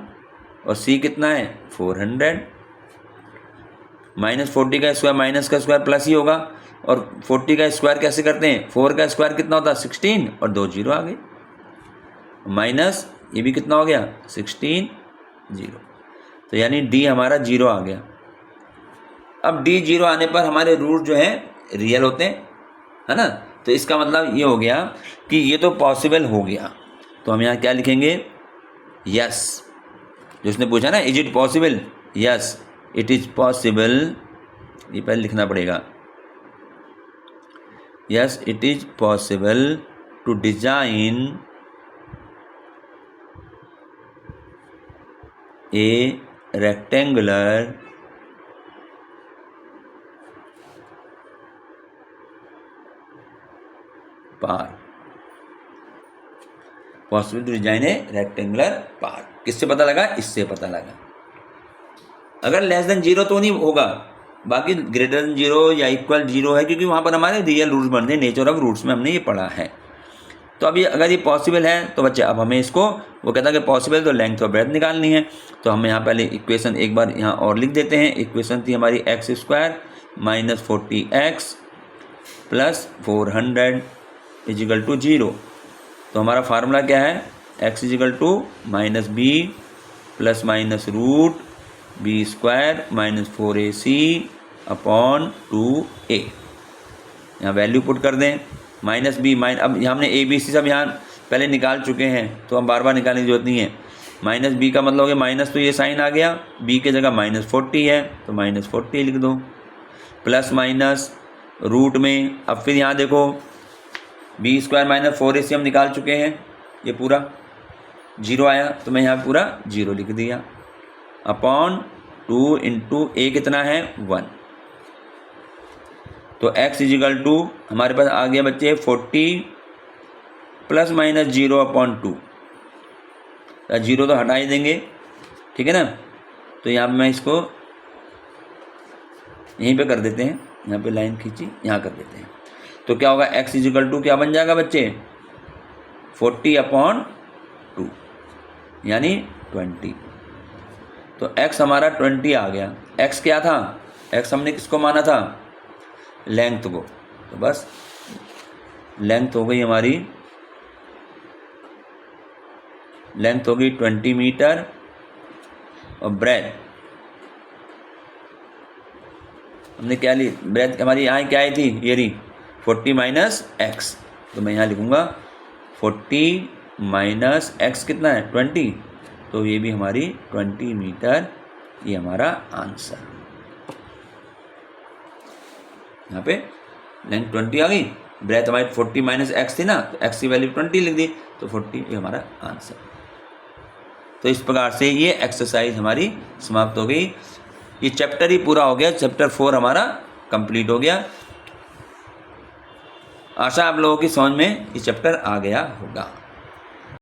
और सी कितना है 400। -40 का स्क्वायर माइनस का स्क्वायर प्लस ही होगा, और 40 का स्क्वायर कैसे करते हैं, 4 का स्क्वायर कितना होता है 16 और 2 जीरो आ गए, माइनस ये भी कितना हो गया 16 0। तो यानी डी हमारा 0 आ गया। अब डी 0 आने पर हमारे रूट जो है रियल होते हैं, है ना। तो इसका मतलब ये हो गया कि ये तो पॉसिबल हो गया। तो हम यहाँ क्या लिखेंगे, यस, जो उसने पूछा ना is it possible, yes it is possible, ये पहले लिखना पड़ेगा, yes it is possible to design a rectangular park, possible to design a rectangular park. किससे पता लगा, इससे पता लगा। अगर लेस देन 0 तो नहीं होगा, बाकी ग्रेटर देन 0 या इक्वल 0 है, क्योंकि वहाँ पर हमारे रियल रूट्स बनते हैं, नेचर ऑफ रूट्स में हमने ये पढ़ा है। तो अब ये अगर ये पॉसिबल है तो बच्चे अब हमें इसको, वो कहता है कि पॉसिबल तो लेंथ और ब्रेथ निकालनी है। तो हम यहाँ पहले इक्वेशन एक बार यहाँ और लिख देते हैं। इक्वेशन थी हमारी x square minus 40x plus 400 is equal to 0। तो हमारा फार्मूला क्या है, x is equal to minus b plus minus root b square minus 4ac upon 2a। यहाँ वैल्यू पुट कर दें, माइनस बी अब हमने ए बी सी सब यहाँ पहले निकाल चुके हैं, तो हम बार बार निकालने की जरूरत नहीं है। माइनस बी का मतलब हो गया माइनस, तो ये साइन आ गया, बी के जगह -40 है तो -40 लिख दो, प्लस माइनस रूट में। अब फिर यहाँ देखो बी स्क्वायर माइनस 4ac हम निकाल चुके हैं, ये पूरा 0 आया, तो मैं यहाँ पूरा 0 लिख दिया, अपॉन 2 इंटू ए कितना है 1। तो x इजिकल टू हमारे पास आ गया बच्चे 40 प्लस माइनस 0 अपॉन 2। 0 तो हटा ही देंगे, ठीक है ना। तो यहाँ पे मैं इसको यहीं पे कर देते हैं, यहाँ पे लाइन खींची, यहाँ कर देते हैं। तो क्या होगा x इजिकल टू क्या बन जाएगा बच्चे 40 अपॉन 2 यानी 20। तो x हमारा 20 आ गया। x क्या था, x हमने किसको माना था, लेंथ को। तो बस लेंथ हो गई हमारी, लेंथ हो गई 20 मीटर और ब्रेथ हमने क्या ली, ब्रेथ हमारी यहाँ क्या आई थी, ये रही 40 माइनस एक्स। तो मैं यहाँ लिखूँगा 40 माइनस एक्स कितना है 20, तो ये भी हमारी 20 मीटर, ये हमारा आंसर। यहाँ पे लेंथ 20 आ गई, ब्रेथ हमारी 40 माइनस एक्स थी ना, तो एक्स की वैल्यू 20 लिख दी, तो 40 ये हमारा आंसर। तो इस प्रकार से ये एक्सरसाइज हमारी समाप्त हो गई। ये चैप्टर ही पूरा हो गया, चैप्टर 4 हमारा कंप्लीट हो गया। आशा आप लोगों की समझ में ये चैप्टर आ गया होगा।